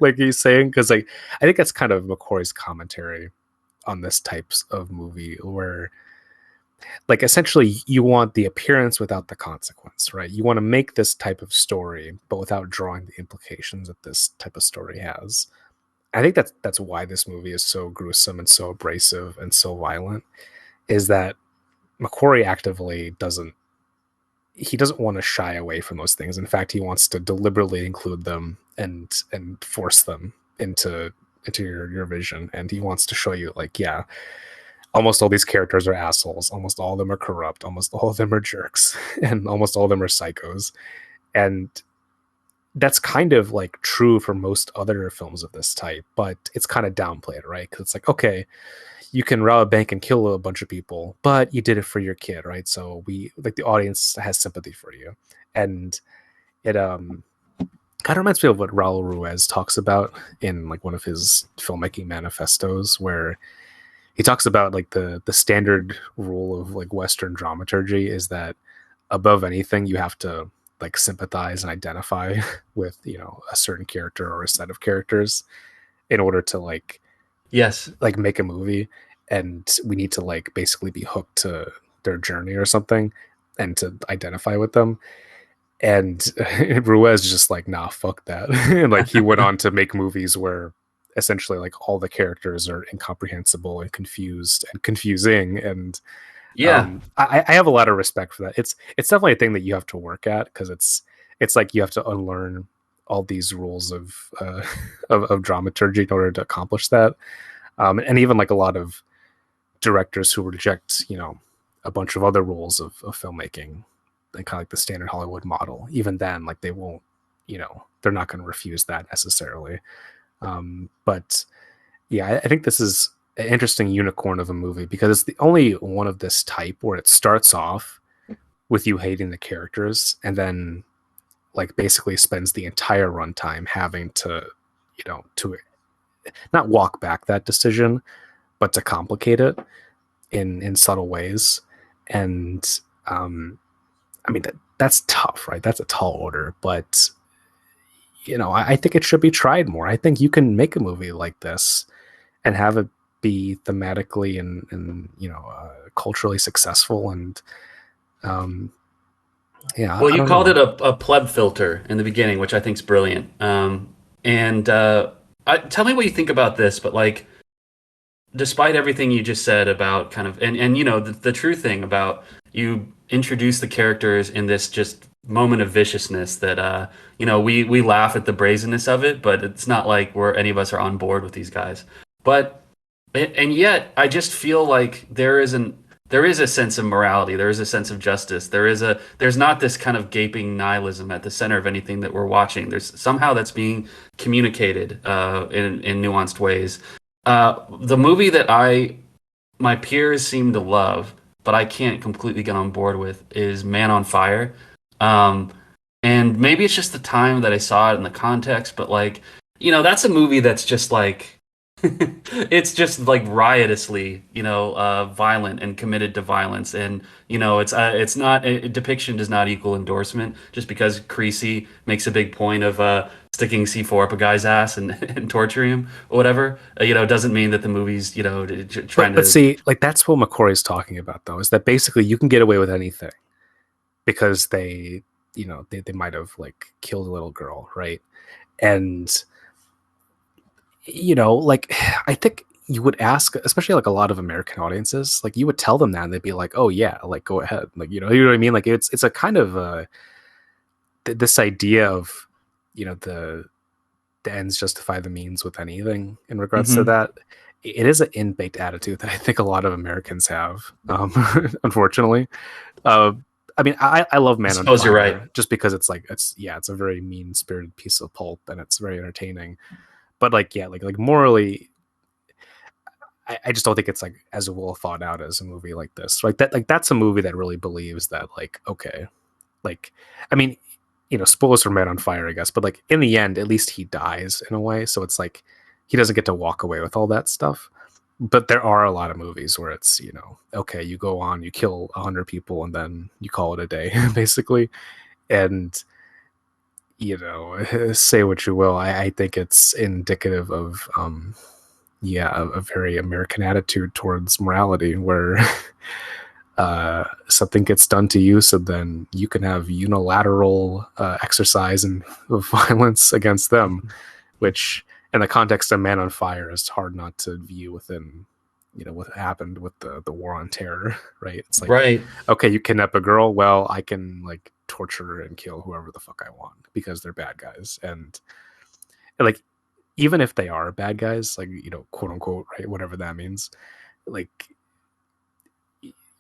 like he's saying, because like I think that's kind of McCoy's commentary on this types of movie where like essentially you want the appearance without the consequence, right? You want to make this type of story but without drawing the implications that this type of story has. I think that's why this movie is so gruesome and so abrasive and so violent, is that McQuarrie actively doesn't want to shy away from those things. In fact, he wants to deliberately include them and force them into your vision. And he wants to show you like, yeah, almost all these characters are assholes. Almost all of them are corrupt. Almost all of them are jerks. And almost all of them are psychos. And that's kind of like true for most other films of this type, but it's kind of downplayed, right? Because it's like, okay, you can rob a bank and kill a bunch of people, but you did it for your kid, right? So we like the audience has sympathy for you, and it kind of reminds me of what Raul Ruiz talks about in like one of his filmmaking manifestos, where he talks about like the standard rule of like Western dramaturgy is that above anything you have to like sympathize and identify with a certain character or a set of characters in order to Yes. like make a movie, and we need to like basically be hooked to their journey or something and to identify with them. And Ruiz is just like, nah, fuck that. And like he went on to make movies where essentially like all the characters are incomprehensible and confused and confusing. And Yeah. I have a lot of respect for that. It's definitely a thing that you have to work at, because it's like you have to unlearn all these rules of of dramaturgy in order to accomplish that. And even like a lot of directors who reject a bunch of other rules of filmmaking, and kind of like the standard Hollywood model, even then like they won't, they're not going to refuse that necessarily. But yeah, I think this is an interesting unicorn of a movie because it's the only one of this type where it starts off with you hating the characters and then like basically spends the entire runtime having to to not walk back that decision but to complicate it in subtle ways. And I mean that's tough, right? That's a tall order, but I think it should be tried more. I think you can make a movie like this and have it be thematically and culturally successful. And um, yeah, Well, I you don't called know. it a pleb filter in the beginning, which I think is brilliant. And tell me what you think about this. But like, despite everything you just said about kind of, and the true thing about you introduce the characters in this just moment of viciousness that we laugh at the brazenness of it, but it's not like we're any of us are on board with these guys. But and yet I just feel like there is a sense of morality, there is a sense of justice, there's not this kind of gaping nihilism at the center of anything that we're watching. There's somehow that's being communicated in nuanced ways. The movie that I my peers seem to love, but I can't completely get on board with is Man on Fire. Um, and maybe it's just the time that I saw it and the context, but like, that's a movie that's just like it's just like riotously, violent and committed to violence. And, it's not, depiction does not equal endorsement just because Creasy makes a big point of sticking C4 up a guy's ass and, and torturing him or whatever. Doesn't mean that the movie's, trying But to. see, like that's what McCory's talking about, though, is that basically you can get away with anything because they might have like killed a little girl, right? And like I think you would ask, especially like a lot of American audiences, like you would tell them that, and they'd be like, "Oh yeah, like go ahead," like you know what I mean? Like it's a kind of this idea of the ends justify the means with anything in regards to Mhm. that. It is an in-baked attitude that I think a lot of Americans have, unfortunately. Uh, I mean, I love I Man on suppose you're right. Fire just because it's like it's a very mean spirited piece of pulp and it's very entertaining. But like like morally, I just don't think it's like as well thought out as a movie like this. Like that's a movie that really believes that like okay, like I mean, spoilers for Man on Fire, I guess, but like in the end, at least he dies in a way, so it's like he doesn't get to walk away with all that stuff. But there are a lot of movies where it's okay, you go on, you kill 100 people, and then you call it a day, basically. And say what you will, I think it's indicative of a very American attitude towards morality, where something gets done to you, so then you can have unilateral exercise and violence against them, which, in the context of Man on Fire, is hard not to view within what happened with the war on terror, right? It's like, Right. okay, you kidnap a girl, well, I can like torture and kill whoever the fuck I want because they're bad guys, and like even if they are bad guys, like quote unquote, right, whatever that means, like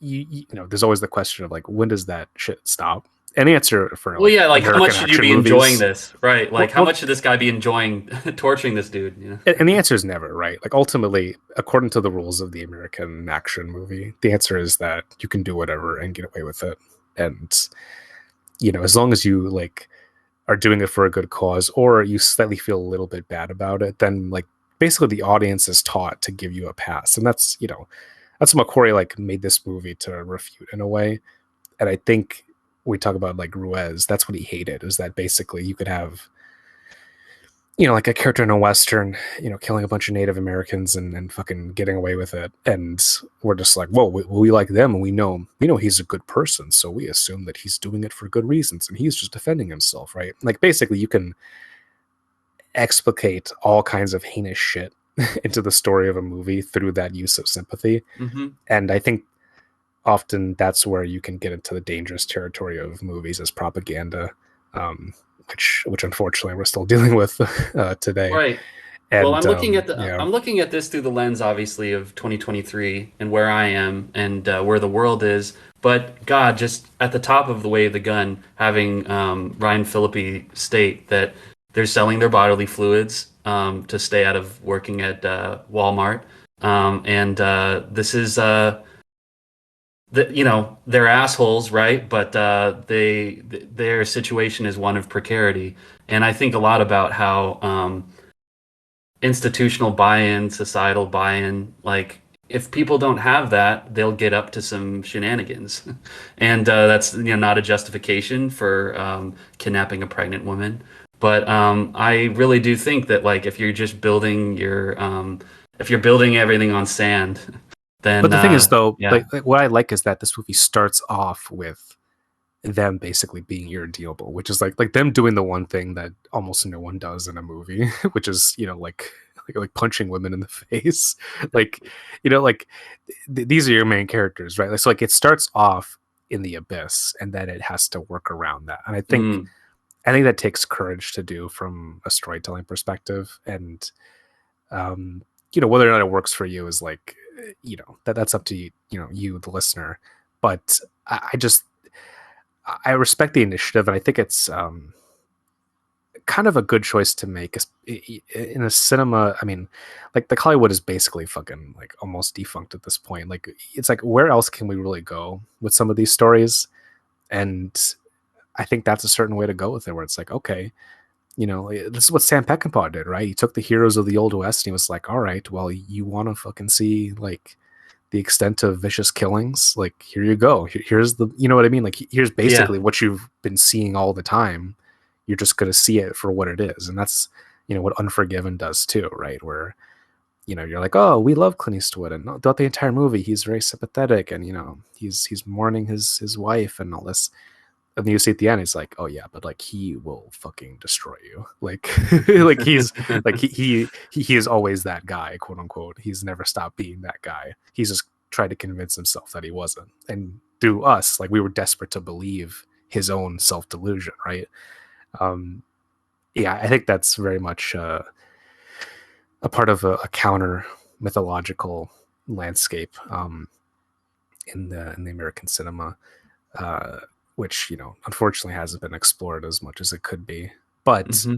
there's always the question of like when does that shit stop? And the answer for Well, like yeah, like how American much should you action be enjoying movies, this? Right. Like how well, much should this guy be enjoying torturing this dude, and the answer is never, right? Like ultimately, according to the rules of the American action movie, the answer is that you can do whatever and get away with it, and as long as you like are doing it for a good cause, or you slightly feel a little bit bad about it, then like basically the audience is taught to give you a pass, and that's what McQuarrie like made this movie to refute in a way. And I think we talk about like Ruiz, that's what he hated, is that basically you could have like a character in a western, killing a bunch of Native Americans and fucking getting away with it, and we're just like, whoa, we like them, and we know he's a good person, so we assume that he's doing it for good reasons, and he's just defending himself, right? Like basically, you can explicate all kinds of heinous shit into the story of a movie through that use of sympathy, hmm and I think often that's where you can get into the dangerous territory of movies as propaganda, um, which unfortunately we're still dealing with today. Right. Well, And yeah, I'm looking at this through the lens, obviously, of 2023 and where I am and where the world is. But God, just at the top of the way of the gun, having Ryan Phillippe state that they're selling their bodily fluids to stay out of working at Walmart, and this is they're assholes, right? But their situation is one of precarity, and I think a lot about how. Institutional buy-in, societal buy-in. Like if people don't have that, they'll get up to some shenanigans, and that's not a justification for kidnapping a pregnant woman. But I really do think that like if you're just building if you're building everything on sand, but then the thing is though, yeah. like what I like is that this movie starts off with them basically being irredeemable, which is like them doing the one thing that almost no one does in a movie, which is like punching women in the face. Like like these are your main characters, right? Like, so like it starts off in the abyss, and then it has to work around that. And Mm, I think that takes courage to do from a storytelling perspective. And whether or not it works for you is like, that's up to you, you the listener. But I just I respect the initiative, and I think it's kind of a good choice to make in a cinema. I mean, like the Hollywood is basically fucking like almost defunct at this point. Like it's like where else can we really go with some of these stories? And I think that's a certain way to go with it, where it's like, okay, this is what Sam Peckinpah did, right? He took the heroes of the Old West and he was like, all right, well, you want to fucking see like the extent of vicious killings? Like, here you go. Here's the, you know what I mean? Like, here's yeah. basically what you've been seeing all the time. You're just going to see it for what it is. And that's, what Unforgiven does too, right? Where, you're like, oh, we love Clint Eastwood. And throughout the entire movie, he's very sympathetic and, he's mourning his wife and all this. And then you see at the end, it's like, oh yeah, but like he will fucking destroy you. Like, like he's like he is always that guy, quote unquote. He's never stopped being that guy. He's just tried to convince himself that he wasn't. And through us, like we were desperate to believe his own self delusion, right? Um, yeah, I think that's very much a part of a counter mythological landscape in the American cinema, uh, which unfortunately hasn't been explored as much as it could be. But Hmm.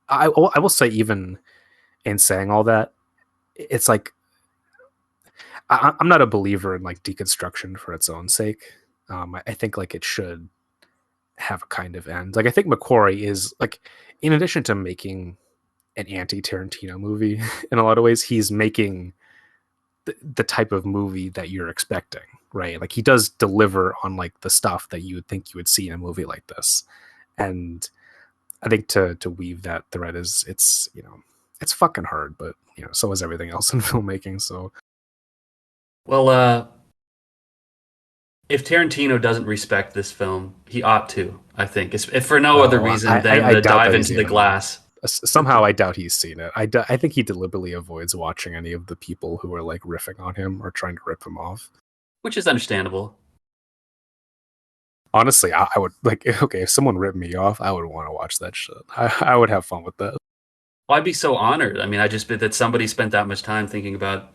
I will say, even in saying all that, it's like I'm not a believer in like deconstruction for its own sake. I think like it should have a kind of end. Like I think McQuarrie is like, in addition to making an anti-Tarantino movie, in a lot of ways, he's making the type of movie that you're expecting, right? Like he does deliver on like the stuff that you would think you would see in a movie like this. And I think to weave that thread is it's fucking hard, but so is everything else in filmmaking. So Well, if Tarantino doesn't respect this film, he ought to, I think, if for no other oh, reason than I to doubt dive that he's into the even glass, somehow I doubt he's seen it. I think he deliberately avoids watching any of the people who are like riffing on him or trying to rip him off. which is understandable. Honestly, I would like okay if someone ripped me off, I would want to watch that shit. I would have fun with that. Well, I'd be so honored. I mean, I just that somebody spent that much time thinking about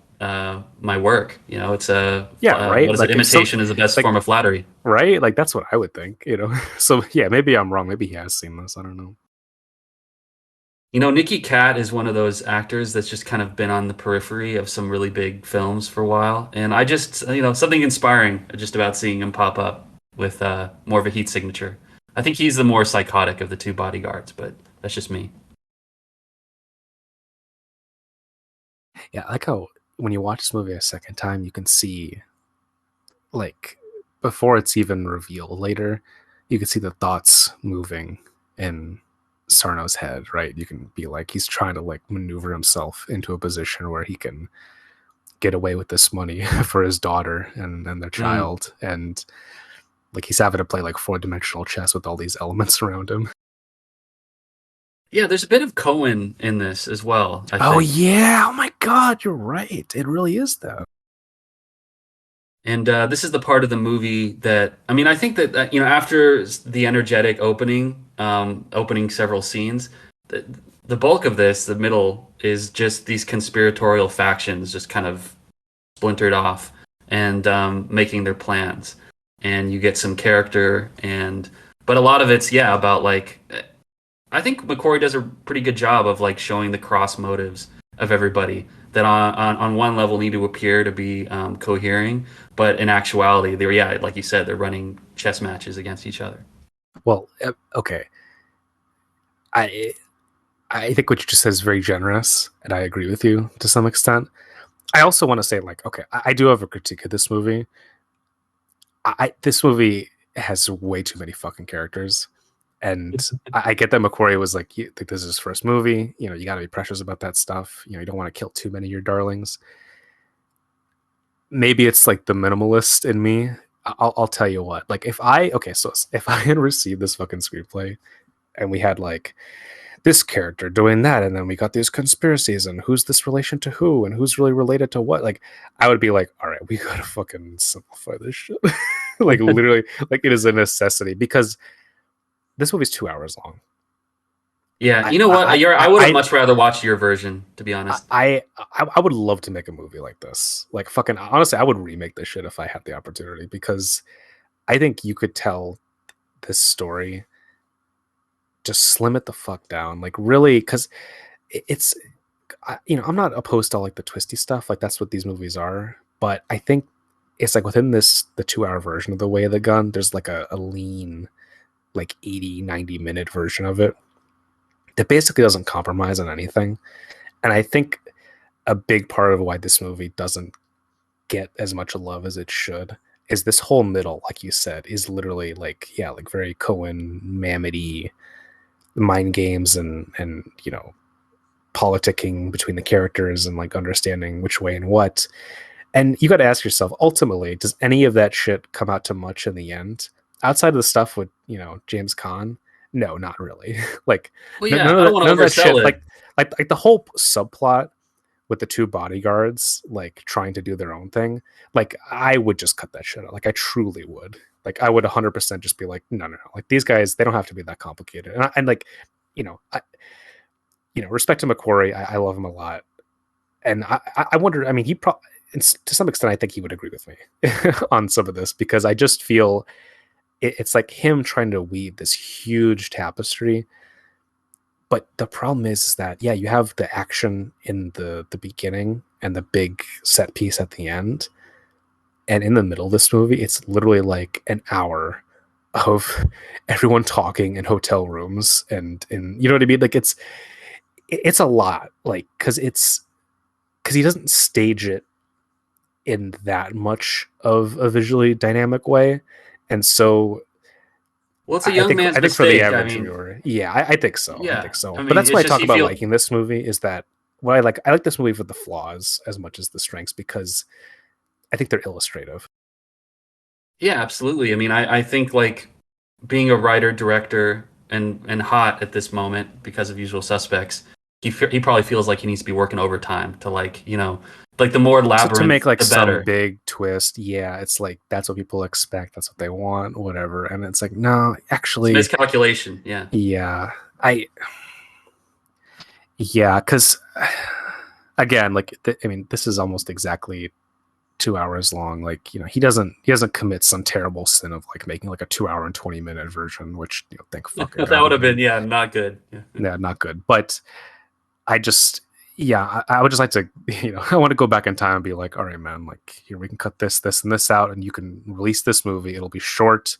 my work. You know, it's a Yeah, right. what is it? Like if so, Imitation is the best like form of flattery. right, like that's what I would think. So yeah, maybe I'm wrong. Maybe he has seen this. I don't know. You know, Nicky Katt is one of those actors that's just kind of been on the periphery of some really big films for a while, and I just something inspiring just about seeing him pop up with more of a heat signature. I think he's the more psychotic of the two bodyguards, but that's just me. Yeah, I like how when you watch this movie a second time, you can see like before it's even revealed later, you can see the thoughts moving in Sarno's head, right? You can be like he's trying to like maneuver himself into a position where he can get away with this money for his daughter and their Mm. child, and like he's having to play like four-dimensional chess with all these elements around him. Yeah, there's a bit of Cohen in this as well, I Oh think. yeah, oh my god, you're right, it really is that. And this is the part of the movie that I mean, I think that after the energetic opening, opening several scenes, the, the bulk of this, the middle, is just these conspiratorial factions just kind of splintered off and making their plans. And you get some character, and but a lot of it's about like I think McQuarrie does a pretty good job of like showing the cross motives of everybody that on one level need to appear to be cohering, but in actuality, they're like you said, they're running chess matches against each other. Well, okay, I I think what you just said is very generous, and I agree with you to some extent. I also want to say, like, okay, I do have a critique of this movie. This movie has way too many fucking characters, and I get that McQuarrie was like, think this is his first movie. You got to be precious about that stuff. You don't want to kill too many of your darlings. Maybe it's like the minimalist in me. I'll tell you what. Like, if I had received this fucking screenplay and we had like this character doing that, and then we got these conspiracies, and who's this relation to who, and who's really related to what, like I would be like, all right, we gotta fucking simplify this shit. Like literally, like it is a necessity because this movie's 2 hours long. Yeah, I you know what? I I I would have I much rather watched your version, to be honest. I would love to make a movie like this. Like fucking honestly, I would remake this shit if I had the opportunity because I think you could tell this story, just slim it the fuck down. Like really, because it's I'm not opposed to like the twisty stuff. Like that's what these movies are. But I think it's like within the 2 hour version of The Way of the Gun, there's like a lean like 80-90 minute version of it that basically doesn't compromise on anything. And I think a big part of why this movie doesn't get as much love as it should is this whole middle, like you said, is literally like, yeah, like very Cohen Mammoty mind games and politicking between the characters and like understanding which way and what. And you got to ask yourself, ultimately, does any of that shit come out to much in the end? Outside of the stuff with James Caan, no, not really. Like Well, none yeah, I of don't that, want none to of that oversell shit. it. Like the whole subplot with the two bodyguards like trying to do their own thing. Like I would just cut that shit out. Like I truly would. Like I would 100% just be like, no, no, no. Like these guys, they don't have to be that complicated. And like, I respect to McQuarrie. I love him a lot, and I wonder. I mean, he probably to some extent, I think he would agree with me on some of this because I just feel it's like him trying to weave this huge tapestry. But the problem is that yeah, you have the action in the beginning and the big set piece at the end, and in the middle of this movie, it's literally like an hour of everyone talking in hotel rooms and you know what I mean. Like it's a lot, like because he doesn't stage it in that much of a visually dynamic way, and so Well, it's a I young think man's I think for the mistake. I average mean, viewer, yeah, I think so. I yeah. think so. I But mean, that's why it's I just talk you about feel. liking this movie is that what I like this movie for the flaws as much as the strengths because I think they're illustrative. Yeah, absolutely. I mean, I think like being a writer, director, and hot at this moment because of Usual Suspects, he probably feels like he needs to be working overtime to like the more To make labyrinth, like the some better. big twist, yeah, it's like that's what people expect, that's what they want, whatever. And it's like, no, It's actually, miscalculation. Yeah. yeah, I yeah, because again, like I mean, this is almost exactly 2 hours long. Like he doesn't commit some terrible sin of like making like a 2 hour and 20 minute version, which thank fucking That god would he have been, didn't. yeah, not good. Yeah. Yeah, not good. But I just yeah, I would just like to I want to go back in time and be like, all right, man, like here we can cut this and this out, and you can release this movie. It'll be short,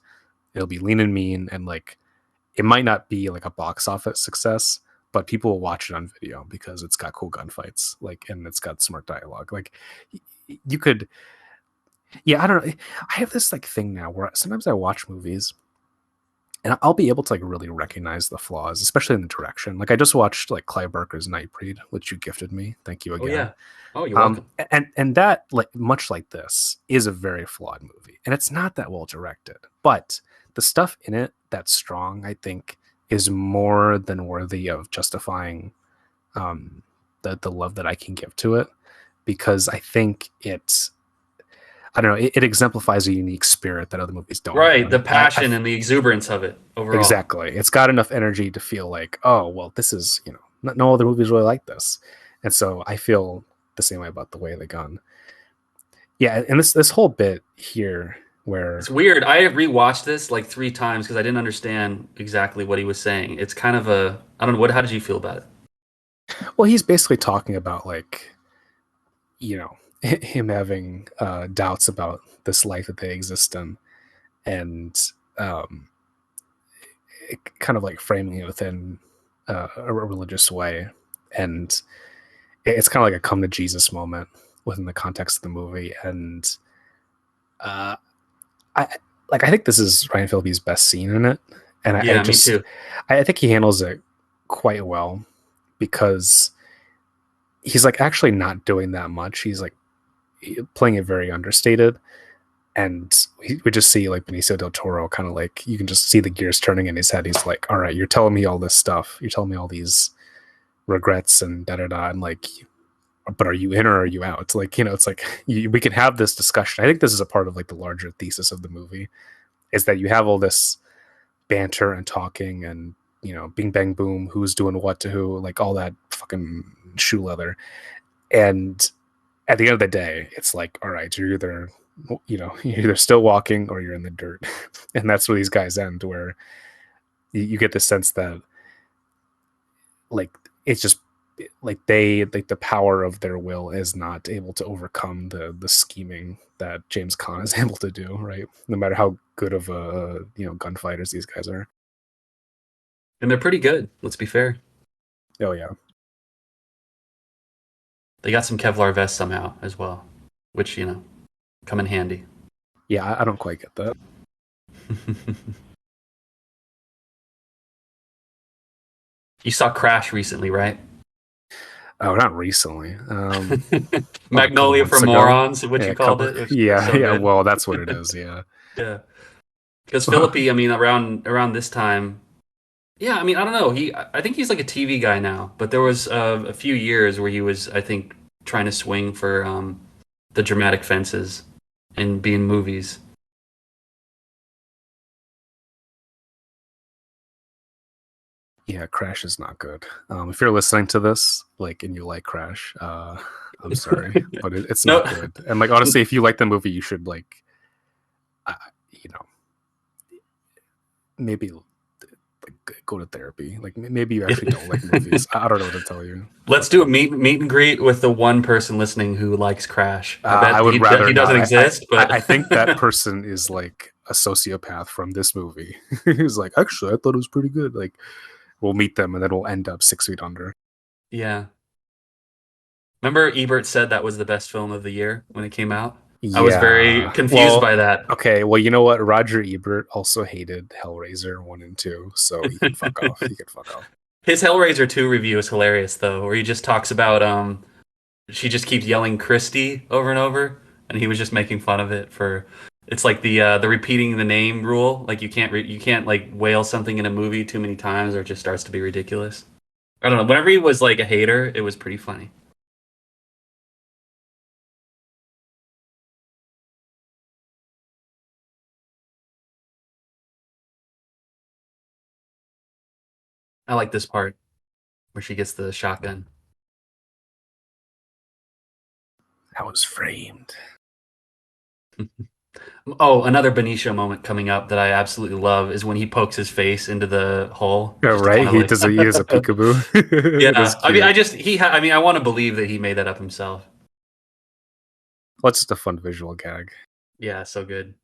it'll be lean and mean, and like it might not be like a box office success, but people will watch it on video because it's got cool gunfights, like, and it's got smart dialogue. Like you could, yeah, I don't know. I have this like thing now where sometimes I watch movies and I'll be able to like really recognize the flaws, especially in the direction. Like I just watched like Clive Barker's Nightbreed, which you gifted me. Thank you Oh again. yeah. Oh, you're welcome. And that like much like this is a very flawed movie, and it's not that well directed. But the stuff in it that's strong, I think, is more than worthy of justifying um, the love that I can give to it because I think it's I don't know it exemplifies a unique spirit that other movies don't have, Right. and The passion and the exuberance of it overall. exactly it's got enough energy to feel like oh well this is no other movies really like this, and so I feel the same way about The Way of the Gun. Yeah, and this whole bit here It's where weird. I rewatched this like 3 times because I didn't understand exactly what he was saying. It's kind of a, I don't know, how did you feel about it? well he's basically talking about like you know him having doubts about this life that they exist in, and um kind of like framing it within a religious way, and it's kind of like a come to Jesus moment within the context of the movie. And uh I I think this is Ryan Phillippe's best scene in it, and I Yeah, me just too. I think he handles it quite well because he's like actually not doing that much. He's like playing it very understated, and we just see like Benicio del Toro kind of like you can just see the gears turning in his head. He's like, "All right, you're telling me all this stuff. You're telling me all these regrets and da da da," and like but are you in or are you out? It's like, it's like we can have this discussion. I think this is a part of like the larger thesis of the movie, is that you have all this banter and talking and, bing bang boom, who's doing what to who, like all that fucking shoe leather. And at the end of the day, it's like, all right, you're either, you're either still walking or you're in the dirt. And that's where these guys end, where you get the sense that, like, it's just like the power of their will is not able to overcome the scheming that James Caan is able to do, right? No matter how good of a, gunfighters these guys are. And they're pretty good. Let's be fair. Oh yeah. They got some Kevlar vests somehow as well, which come in handy. Yeah, I don't quite get that. You saw Crash recently, right? Oh, not recently. Like a couple Magnolia for months ago. Morons, is what Yeah, you a called couple. it. It was Yeah, so yeah. good. Well, that's what it is. Yeah. Yeah, because Philippi, I mean, around this time, yeah, I mean, I don't know. I think he's like a TV guy now, but there was a few years where he was, I think, trying to swing for the dramatic fences and be in movies. Yeah, Crash is not good. If you're listening to this, like, and you like Crash, I'm sorry, but it's No, not good. And like, honestly, if you like the movie, you should like, uh, you know, maybe like go to therapy. Like, maybe you actually don't like movies. I don't know what to tell you. let's do a meet and greet with the one person listening who likes Crash. I I bet would rather he not. doesn't exist, I but think that person is like a sociopath from this movie. He's like, actually, I thought it was pretty good. Like, we'll meet them, and then we'll end up 6 feet under. yeah. Remember Ebert said that was the best film of the year when it came out? I was very Yeah. confused Well, by that. okay. Well, you know what? Roger Ebert also hated Hellraiser 1 and 2, so he can fuck off. He can fuck off. His Hellraiser 2 review is hilarious though, where he just talks about she just keeps yelling Christy over and over, and he was just making fun of it for it's like the repeating the name rule. Like you can't like wail something in a movie too many times or it just starts to be ridiculous. I don't know. Whenever he was like a hater, it was pretty funny. I like this part where she gets the shotgun. I was framed. Oh, another Benicio moment coming up that I absolutely love is when he pokes his face into the hole Yeah, just to right? kind of like He does a peekaboo. It is yeah. I mean, cute. I mean, I want to believe that he made that up himself. Well, it's just a fun visual gag. Yeah, so good.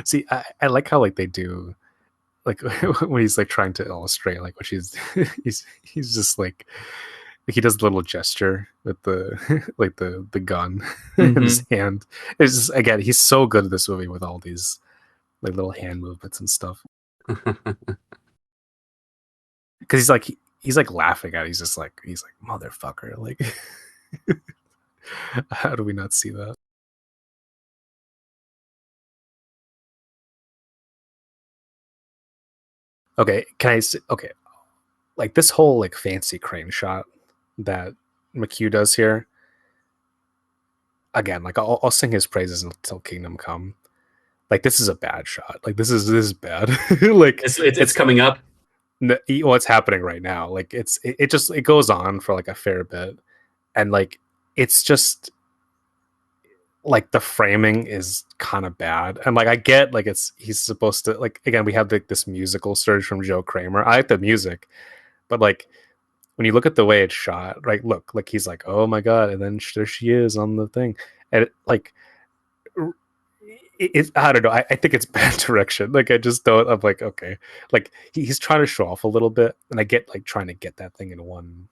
See, I like how like they do like when he's like trying to illustrate like what she's he's just like he does a little gesture with the like the gun in his Hmm. hand. It's just, again, he's so good at this movie with all these like little hand movements and stuff. Because he's like laughing at it. He's like motherfucker. Like, how do we not see that? Okay, okay, like this whole like fancy crane shot that McHugh does here. Again, like I'll sing his praises until Kingdom Come. Like this is a bad shot. Like this is bad. Like It's it's coming up. what's happening right now. Like it just it goes on for like a fair bit, and like it's just like the framing is kind of bad. And like I get like it's he's supposed to like again we have like this musical surge from Joe Kramer. I like the music, but like when you look at the way it's shot, right? Look, like he's like, oh my god, and then there she is on the thing, and like it's I don't know. I think it's bad direction. Like I just don't. I'm like okay, like he's trying to show off a little bit, and I get like trying to get that thing in one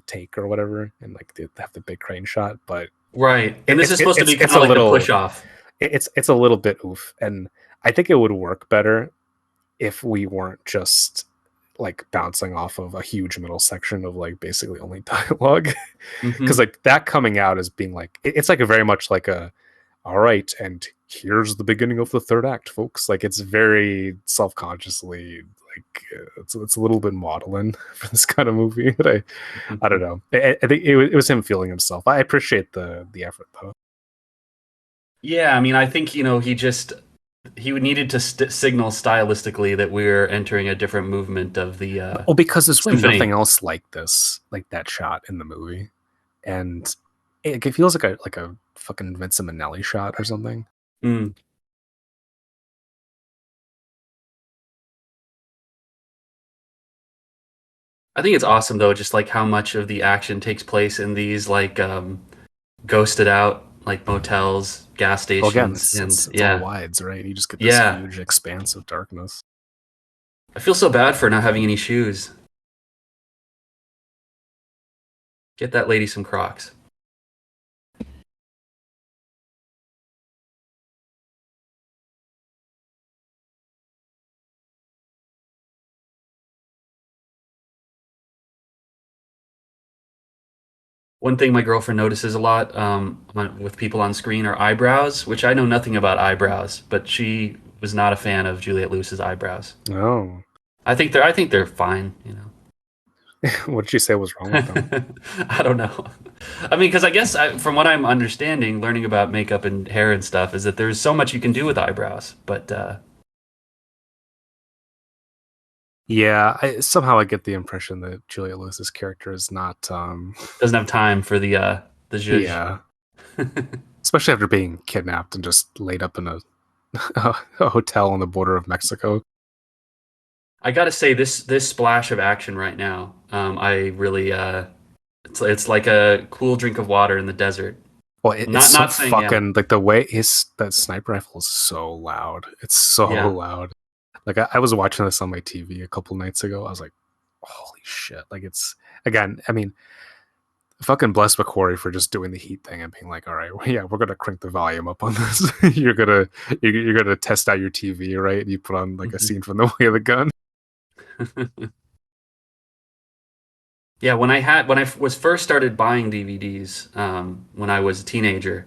take or whatever, and like they have the big crane shot, but Right. And this is supposed to be kind it's of a like the push little off. it's a little bit oof, and I think it would work better if we weren't just like bouncing off of a huge middle section of like basically only dialogue. Because Hmm. like that coming out as being like it's like a very much like a all right, and here's the beginning of the third act, folks. Like it's very self-consciously like it's a little bit maudlin for this kind of movie. But I don't know. I think it was him feeling himself. I appreciate the effort though. Yeah, I mean, I think he needed to signal stylistically that we're entering a different movement of the Well, because there's really nothing symphony. else like this, like that shot in the movie, and it feels like a fucking Vincent Minnelli shot or something. Mm. I think it's awesome though, just like how much of the action takes place in these like ghosted out like motels, gas Well, again, stations, and it's all yeah, wides, right? You just get this yeah. huge expanse of darkness. I feel so bad for not having any shoes. Get that lady some Crocs. One thing my girlfriend notices a lot with people on screen are eyebrows, which I know nothing about eyebrows, but she was not a fan of Juliette Lewis's eyebrows. Oh, I think they're fine, you know. what did you say was wrong with them? I don't know. I mean, because from what I'm understanding, learning about makeup and hair and stuff, is that there's so much you can do with eyebrows, but Yeah, somehow I get the impression that Julia Lewis's character is not. doesn't have time for the zhuzh. Yeah, especially after being kidnapped and just laid up in a hotel on the border of Mexico. I gotta say, this splash of action right now, I really it's like a cool drink of water in the desert. Well, it's Not so not saying yeah, fucking like the way his that sniper rifle is so loud. It's so yeah. loud. Like I was watching this on my TV a couple nights ago. I was like, holy shit! Like it's again. I mean, fucking bless McQuarrie for just doing the heat thing and being like, all right, well, yeah, we're gonna crank the volume up on this. You're gonna test out your TV, right? And you put on like a Mhm. scene from the way of the gun. Yeah, when I was first started buying DVDs, when I was a teenager,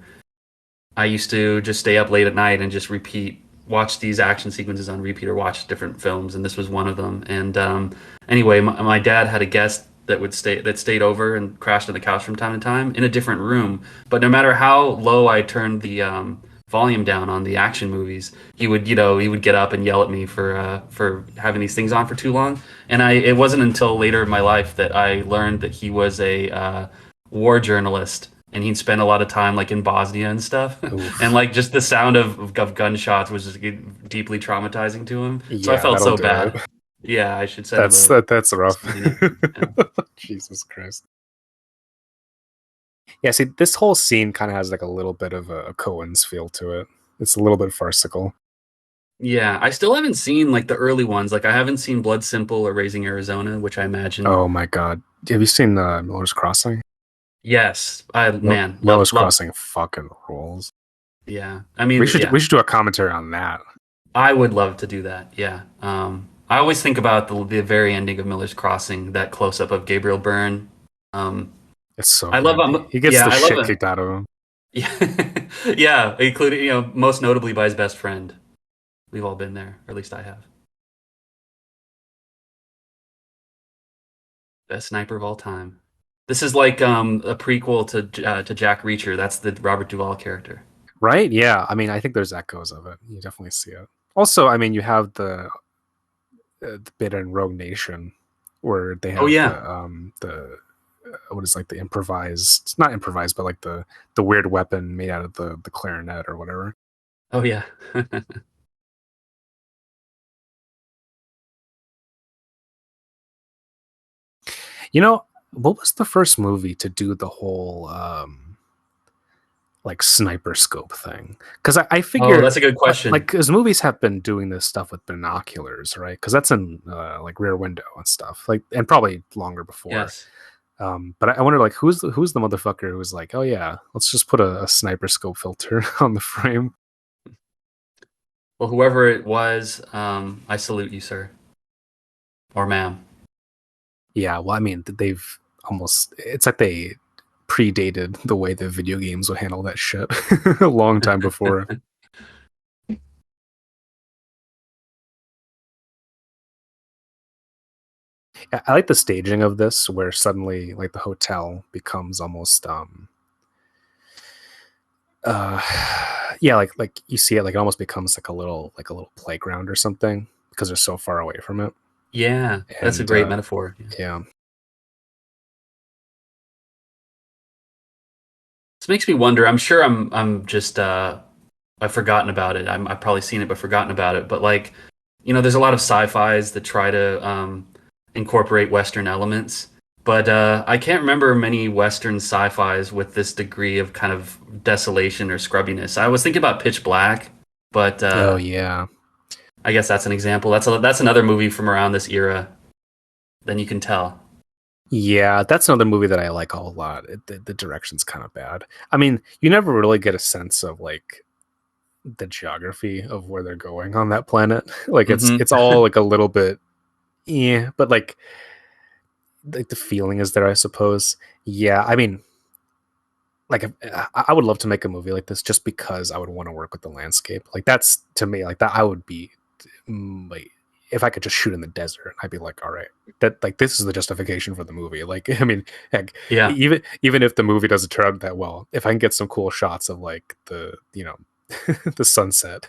I used to just stay up late at night and just watch these action sequences on repeat or watch different films, and this was one of them. And anyway, my dad had a guest that stayed over and crashed on the couch from time to time in a different room. But no matter how low I turned the volume down on the action movies, he would get up and yell at me for having these things on for too long. And it wasn't until later in my life that I learned that he was a war journalist and he'd spend a lot of time like in Bosnia and stuff. And Oof. like just the sound of gunshots was just deeply traumatizing to him. So I Yeah, felt that'll so do it. bad. Yeah, I should send him a That's rough. something next time. Yeah. Jesus Christ. Yeah, see, this whole scene kind of has like a little bit of a Cohen's feel to it. It's a little bit farcical. Yeah, I still haven't seen like the early ones. Like I haven't seen Blood Simple or Raising Arizona, which I imagine. Oh my god. Have you seen Miller's Crossing? Yes, I man, Miller's love. Crossing fucking rules. Yeah, I mean, yeah, We should do a commentary on that. I would love to do that. Yeah. I always think about the very ending of Miller's Crossing, that close up of Gabriel Byrne. Um, It's so I love good. He gets yeah, the I love shit it. kicked out of him. Yeah, yeah, including most notably by his best friend. We've all been there, or at least I have. Best sniper of all time. This is like a prequel to Jack Reacher. That's the Robert Duvall character. Right? Yeah. I mean, I think there's echoes of it. You definitely see it. Also, I mean, you have the bit in Rogue Nation where they Oh have yeah, the what is like the improvised, it's not improvised, but like the weird weapon made out of the clarinet or whatever. oh yeah. You know, what was the first movie to do the whole like sniper scope thing? Because I Oh, figure that's a good like question. because movies have been doing this stuff with binoculars, right? Because that's in like Rear Window and stuff, like and probably longer before. Yes. But I wonder like who's the motherfucker who was like, oh yeah, let's just put a sniper scope filter on the frame. Well, whoever it was, I salute you, sir. or ma'am. Yeah, well, I mean, they've almost, it's like they predated the way the video games would handle that shit a long time before. I like the staging of this where suddenly like the hotel becomes almost uh yeah, like you see it like it almost becomes like a little playground or something because they're so far away from it. Yeah, that's a And great metaphor. Yeah. yeah. This makes me wonder. I'm sure I'm just I've forgotten about it. I've probably seen it but forgotten about it. But like, there's a lot of sci-fis that try to incorporate Western elements. But I can't remember many Western sci-fis with this degree of kind of desolation or scrubbiness. I was thinking about Pitch Black, but Oh yeah. I guess that's an example. That's another movie from around this era. Then you can tell. Yeah, that's another movie that I like a whole lot. The direction's kind of bad. I mean, you never really get a sense of like the geography of where they're going on that planet. Like Hmm. it's all like a little bit yeah, but like the feeling is there, I suppose. Yeah, I mean, like I would love to make a movie like this just because I would want to work with the landscape. Like that's to me like that I would be like if I could just shoot in the desert, I'd be like, all right, that like this is the justification for the movie. Like I mean, heck, Yeah. even if the movie doesn't turn out that well, if I can get some cool shots of like the the sunset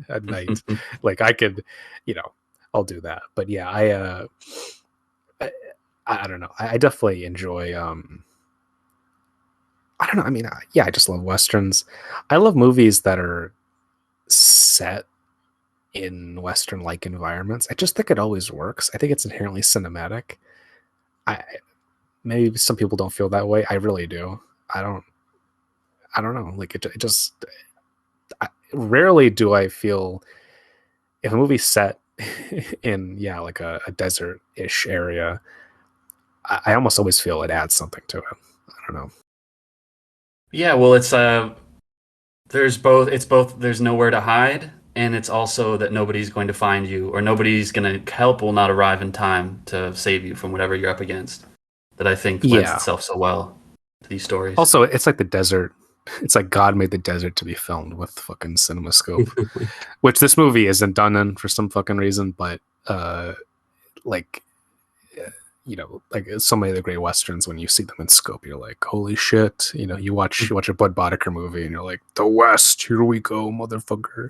at night, like I could, you know, I'll do that. But yeah, I, I don't know. I definitely enjoy I don't know. I mean, yeah, I just love westerns. I love movies that are set in western like environments. I just think it always works. I think it's inherently cinematic. I maybe some people don't feel that way. I really do. I don't. I don't know. Like it just rarely do I feel if a movie's set in yeah like a desert ish area. I almost always feel it adds something to it. I don't know. Yeah, well, it's both there's nowhere to hide, and it's also that nobody's going to find you, or nobody's going to help will not arrive in time to save you from whatever you're up against. That I think lends Yeah. itself so well to these stories. Also, it's like the desert. It's like God made the desert to be filmed with fucking CinemaScope, which this movie isn't done in for some fucking reason. But like like so many of the great westerns, when you see them in scope, you're like, holy shit! You watch a Bud Boddicker movie, and you're like, the West, here we go, motherfucker.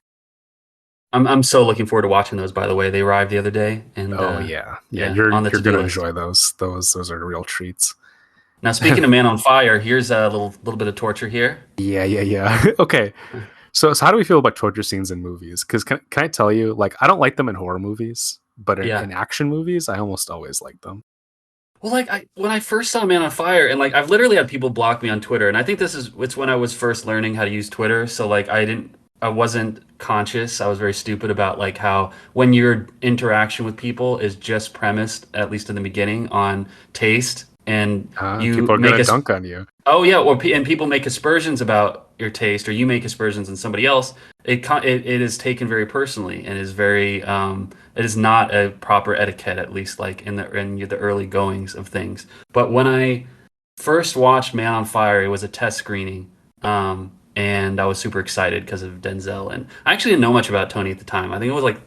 I'm so looking forward to watching those. By the way, they arrived the other day, and Oh yeah, yeah. yeah, You're on the you're to-do gonna list. enjoy those. Those are real treats. Now, speaking of Man on Fire, here's a little bit of torture here. Yeah, yeah, yeah. Okay, so how do we feel about torture scenes in movies? Because can I tell you, like, I don't like them in horror movies, but Yeah. in action movies, I almost always like them. Well, like when I first saw Man on Fire, and like I've literally had people block me on Twitter, and I think it's when I was first learning how to use Twitter. So like I wasn't conscious. I was very stupid about like how when your interaction with people is just premised, at least in the beginning, on taste, and you People are make gonna a dunk on you. oh yeah, and people make aspersions about your taste, or you make aspersions on somebody else. It is taken very personally, and is very it is not a proper etiquette, at least like in the early goings of things. But when I first watched Man on Fire, it was a test screening, and I was super excited because of Denzel. And I actually didn't know much about Tony at the time. I think I was like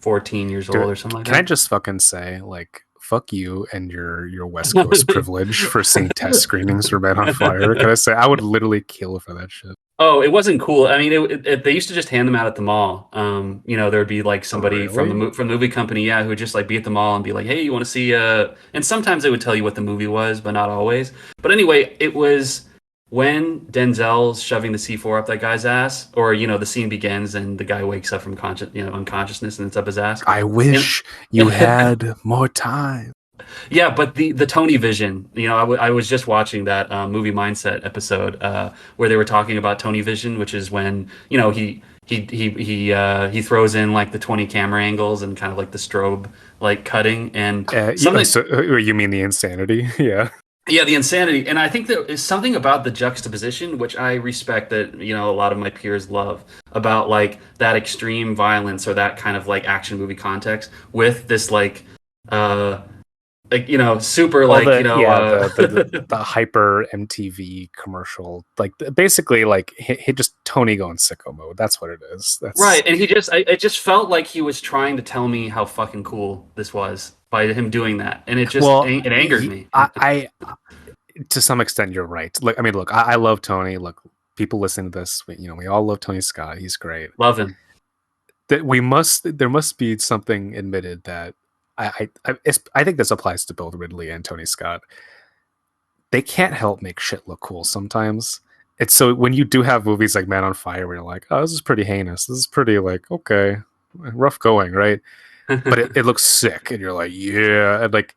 14 years Dude, old or something like can I that. just fucking say, like, fuck you and your West Coast privilege for seeing test screenings for Men on Fire? Can I say I would literally kill for that shit? Oh, it wasn't cool. I mean, they used to just hand them out at the mall. There would be like Oh, somebody really? from the movie company, yeah, who would just like be at the mall and be like, "Hey, you want to see?" And sometimes they would tell you what the movie was, but not always. But anyway, it was when Denzel's shoving the C4 up that guy's ass, or the scene begins and the guy wakes up from unconsciousness and it's up his ass. I And wish you had more time. yeah, but the Tony Vision, I was just watching that movie Mindset episode where they were talking about Tony Vision, which is when he throws in like the 20 camera angles and kind of like the strobe like cutting and something. You mean the insanity? Yeah. Yeah, the insanity, and I think there is something about the juxtaposition which I respect that a lot of my peers love about like that extreme violence or that kind of like action movie context with this like uh, like super Well, like the yeah, the uh, the hyper MTV commercial, like basically like he just Tony going sicko mode. That's what it is. That's right, and it just felt like he was trying to tell me how fucking cool this was by him doing that, and well, it angered me. I to some extent you're right. Like I mean, look, I love Tony. Look, people listening to this, we all love Tony Scott. He's great. Love him. That there must be something admitted that I think this applies to both Ridley and Tony Scott. They can't help make shit look cool sometimes. It's so when you do have movies like Man on Fire where you're like, oh, this is pretty heinous. This is pretty like okay, rough going, right? But it looks sick, and you're like, yeah, and like,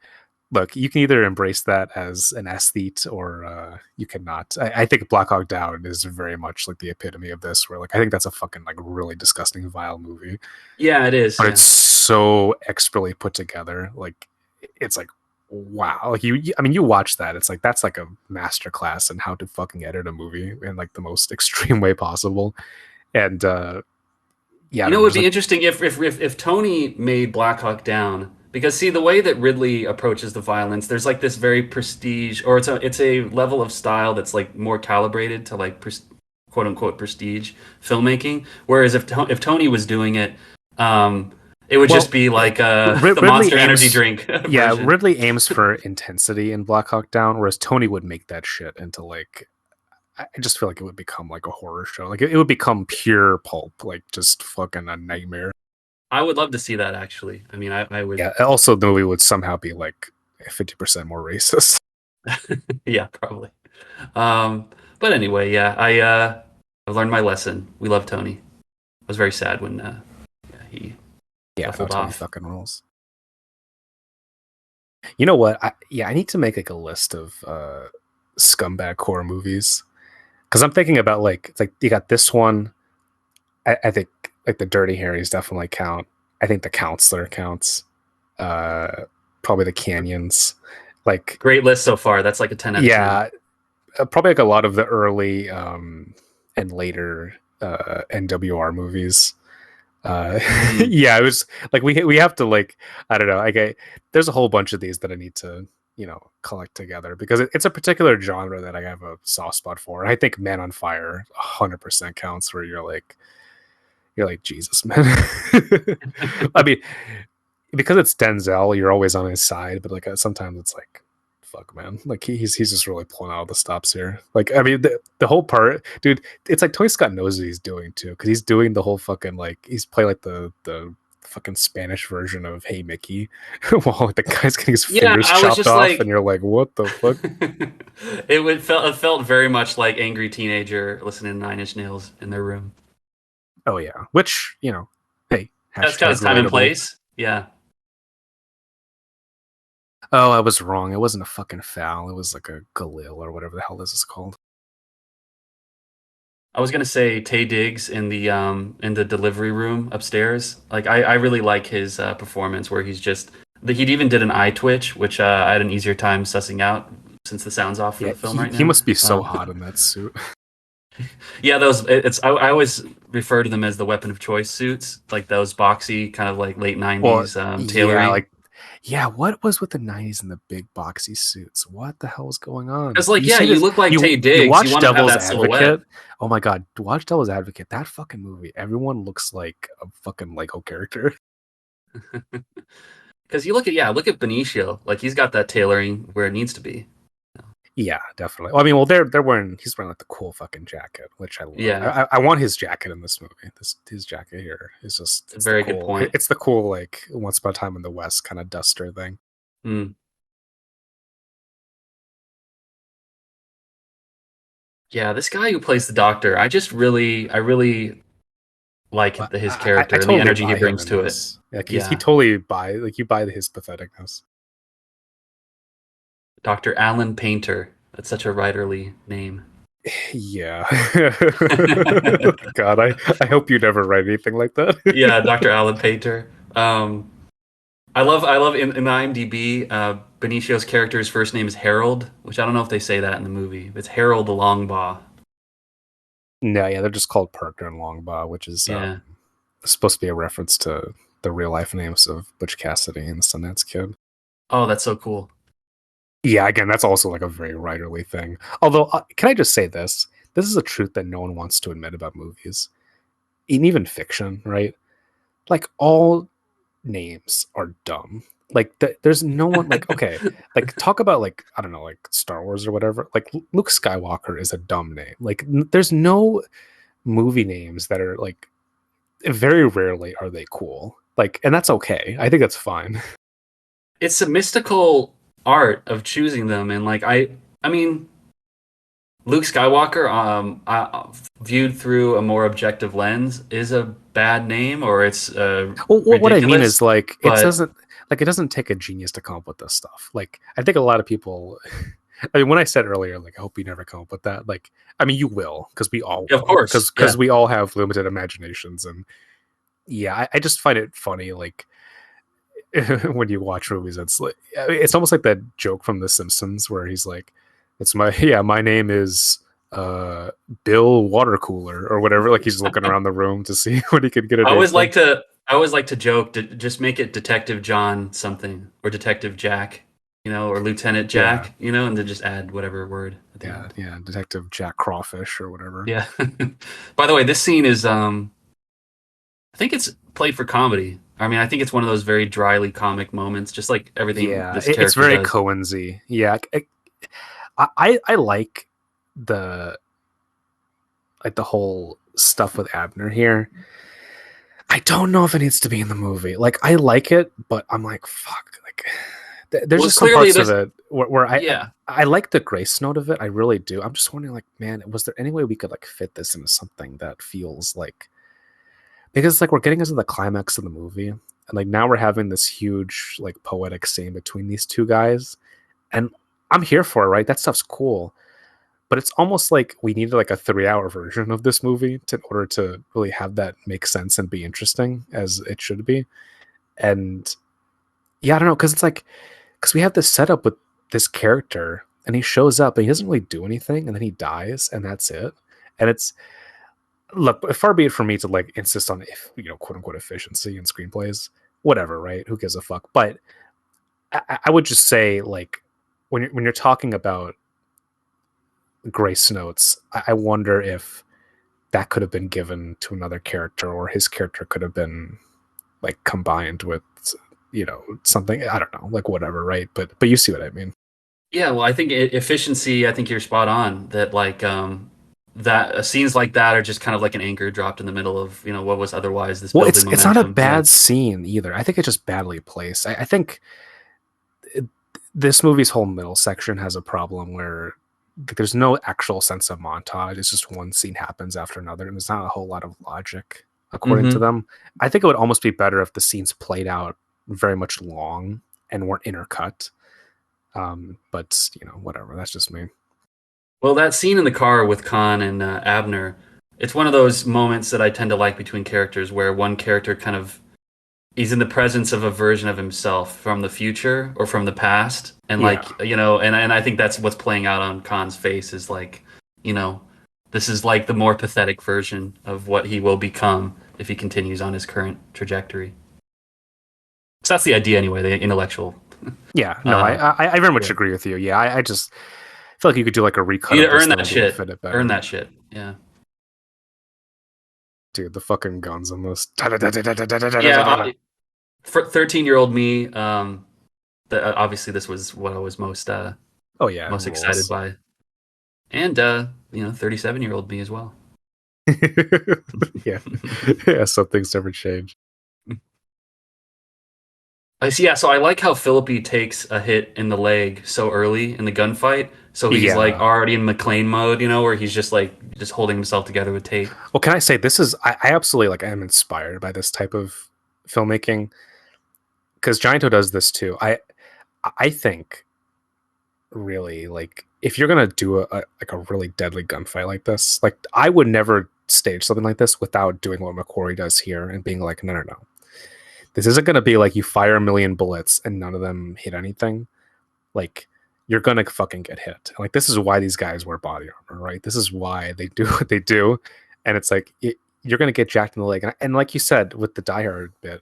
look, you can either embrace that as an aesthete or you cannot. I think Black Hawk Down is very much like the epitome of this, where like I think that's a fucking like really disgusting, vile movie, Yeah, it is. but it's Yeah. so expertly put together. Like it's like wow, like I mean, you watch that, it's like that's like a masterclass in how to fucking edit a movie in like the most extreme way possible. And yeah, I You don't know, it know, would just be like interesting if Tony made Black Hawk Down, because see the way that Ridley approaches the violence, there's like this very prestige, or it's a level of style that's like more calibrated to like quote unquote prestige filmmaking. Whereas if Tony was doing it, it would just well, be like the Ridley Monster Energy aims, drink yeah, version. Ridley aims for intensity in Black Hawk Down, whereas Tony would make that shit into like I just feel like it would become like a horror show. Like it would become pure pulp, like just fucking a nightmare. I would love to see that actually. I mean, I would, Yeah. Also, the movie would somehow be like 50% more racist. yeah, probably. Um, but anyway, yeah, I've learned my lesson. We love Tony. I was very sad when yeah, he Yeah, no, shuffled Tony off. fucking rules. You know what? I need to make like a list of scumbag horror movies because I'm thinking about like it's like you got this one. I think like the Dirty Harrys definitely count. I think the Counselor counts. Uh, Probably the Canyons. Like Great list so far. That's like a 10 out of 10. yeah, probably like a lot of the early and later NWR movies. Mm. Yeah, it was like we have to like I don't know. Like there's a whole bunch of these that I need to collect together because it's a particular genre that I have a soft spot for. I think Man on Fire 100% counts where you're like Jesus man. I mean because it's Denzel, you're always on his side, but like sometimes it's like, fuck, man, like he's just really pulling out all the stops here. Like, I mean, the whole part, dude, it's like Tony Scott knows what he's doing too, because he's doing the whole fucking like he's playing like the fucking Spanish version of Hey Mickey, while like the guy's getting his Yeah, fingers I was chopped just off, and like, you're like, what the fuck? it felt very much like angry teenager listening to Nine Inch Nails in their room. Oh yeah, which hey, That's kind hashtag of time and relatable. place. Yeah. Oh, I was wrong. It wasn't a fucking foul. It was like a galil or whatever the hell this is called. I was gonna say Tay Diggs in the delivery room upstairs. Like I really like his performance where he's just he even did an eye twitch, which I had an easier time sussing out since the sound's off for Yeah, the film right he now. must be so hot in that suit. Yeah, those I always refer to them as the weapon of choice suits, like those boxy kind of like late Well, '90s yeah, tailoring. like yeah, what was with the '90s and the big boxy suits? What the hell was going on? Because like You yeah, see you this? look like Tay You Diggs, you watch want to have Devil's that silhouette. Advocate? Oh my god, watch Devil's Advocate. That fucking movie. Everyone looks like a fucking Lego character. Because you look at Benicio, like he's got that tailoring where it needs to be. Yeah, definitely. Well, I mean, well, they're wearing. He's wearing like the cool fucking jacket, which I love. Yeah, I want his jacket in this movie. This his jacket here is just it's a it's the very good cool. point. It's the cool like Once Upon a Time in the West kind of duster thing. Mm. Yeah, this guy who plays the Doctor, I really like But his I character and the totally energy he buy him brings in to it. this. Like he Yeah, totally buy like you buy his patheticness. Dr. Alan Painter. That's such a writerly name. Yeah. God, I hope you never write anything like Yeah, that. Dr. Alan Painter. I love in IMDb, Benicio's character's first name is Harold, which I don't know if they say that in the movie. It's Harold the Longbaugh. No, yeah, they're just called Parker and Longbaugh, which is Yeah, supposed to be a reference to. the real life names of Butch Cassidy and the Sundance Kid. Oh, that's so cool. Yeah, again, that's also like a very writerly thing. Although, can I just say this? This is a truth that no one wants to admit about movies, and even fiction, right? Like all names are dumb. Like there's no one like okay, like talk about like I don't know, like Star Wars or whatever. Like Luke Skywalker is a dumb name. Like there's no movie names that are like very rarely are they cool. Like, and that's okay. I think that's fine. It's a mystical art of choosing them, and like I mean, Luke Skywalker, viewed through a more objective lens, is a bad name or it's Well, what I mean ridiculous. is like But it doesn't take a genius to come up with this stuff. Like I think a lot of people. I mean, when I said earlier, like I hope you never come up with that. Like, I mean, you will because we all of will course, yeah, because we all have limited imaginations and yeah, I just find it funny. Like when you watch movies, it's like it's almost like that joke from The Simpsons where he's like, "It's my yeah, my name is uh Bill Water Cooler or whatever." Like he's looking around the room to see what he could get a name for. I always like to joke to just make it Detective John something or Detective Jack, or Lieutenant Yeah, Jack, and then just add whatever word at the yeah, end. yeah. Detective Jack Crawfish or whatever. Yeah. By the way, this scene is I think it's played for comedy. I mean, I think it's one of those very dryly comic moments, just like everything Yeah, this it's character very does. Coensy. Yeah, I the like the whole stuff with Abner here. I don't know if it needs to be in the movie. Like I like it, but I'm like fuck. Like there's Well, just some clearly parts of this, it where yeah. I like the grace note of it. I really do. I'm just wondering, like, man, was there any way we could like fit this into something that feels like because it's like we're getting into the climax of the movie, and like now we're having this huge like poetic scene between these two guys, and I'm here for it, right? That stuff's cool. But it's almost like we needed like a 3 hour version of this movie in order to really have that make sense and be interesting as it should be. And yeah, I don't know, because it's like because we have this setup with this character and he shows up and he doesn't really do anything and then he dies and that's it. And it's look, far be it for me to like insist on if quote unquote efficiency in screenplays, whatever, right? Who gives a fuck? But I would just say like when you're talking about grace notes, I wonder if that could have been given to another character or his character could have been like combined with something I don't know, like whatever, right? But you see what I mean. Yeah, well, I think efficiency, I think you're spot on that like that scenes like that are just kind of like an anchor dropped in the middle of, what was otherwise this Well, building it's not a momentum. Yeah. bad scene either. I think it's just badly placed. I think it, this movie's whole middle section has a problem where there's no actual sense of montage. It's just one scene happens after another, and there's not a whole lot of logic according to Hmm. them. I think it would almost be better if the scenes played out very much long and weren't intercut. But whatever. That's just me. Well, that scene in the car with Khan and Abner, it's one of those moments that I tend to like between characters where one character kind of he's in the presence of a version of himself from the future or from the past, and Yeah, like and I think that's what's playing out on Khan's face is like, you know, this is like the more pathetic version of what he will become if he continues on his current trajectory. So that's the idea anyway, the intellectual. yeah. No, Uh, I very much yeah. agree with you. Yeah, I just feel like you could do like a You recut need of to earn this that movie and shit. fit it Earn better. that shit. Yeah. Dude, the fucking guns on this. Yeah. For 13-year-old me, obviously this was what I was Oh yeah, it most excited rules. by, and 37-year-old me as well. Yeah, yeah. Some things never change. I see. Yeah, so I like how Philippi takes a hit in the leg so early in the gunfight. So he's like Yeah. already in McClane mode, where he's just holding himself together with tape. Well, can I say this is I absolutely like am inspired by this type of filmmaking because Gianto does this too. I think really like if you're gonna do like a really deadly gunfight like this, like I would never stage something like this without doing what McQuarrie does here and being like, no, no, no. This isn't gonna be like you fire a million bullets and none of them hit anything. Like you're gonna fucking get hit. Like this is why these guys wear body armor, right? This is why they do what they do, and it's like you're gonna get jacked in the leg. And like you said with the Die Hard bit,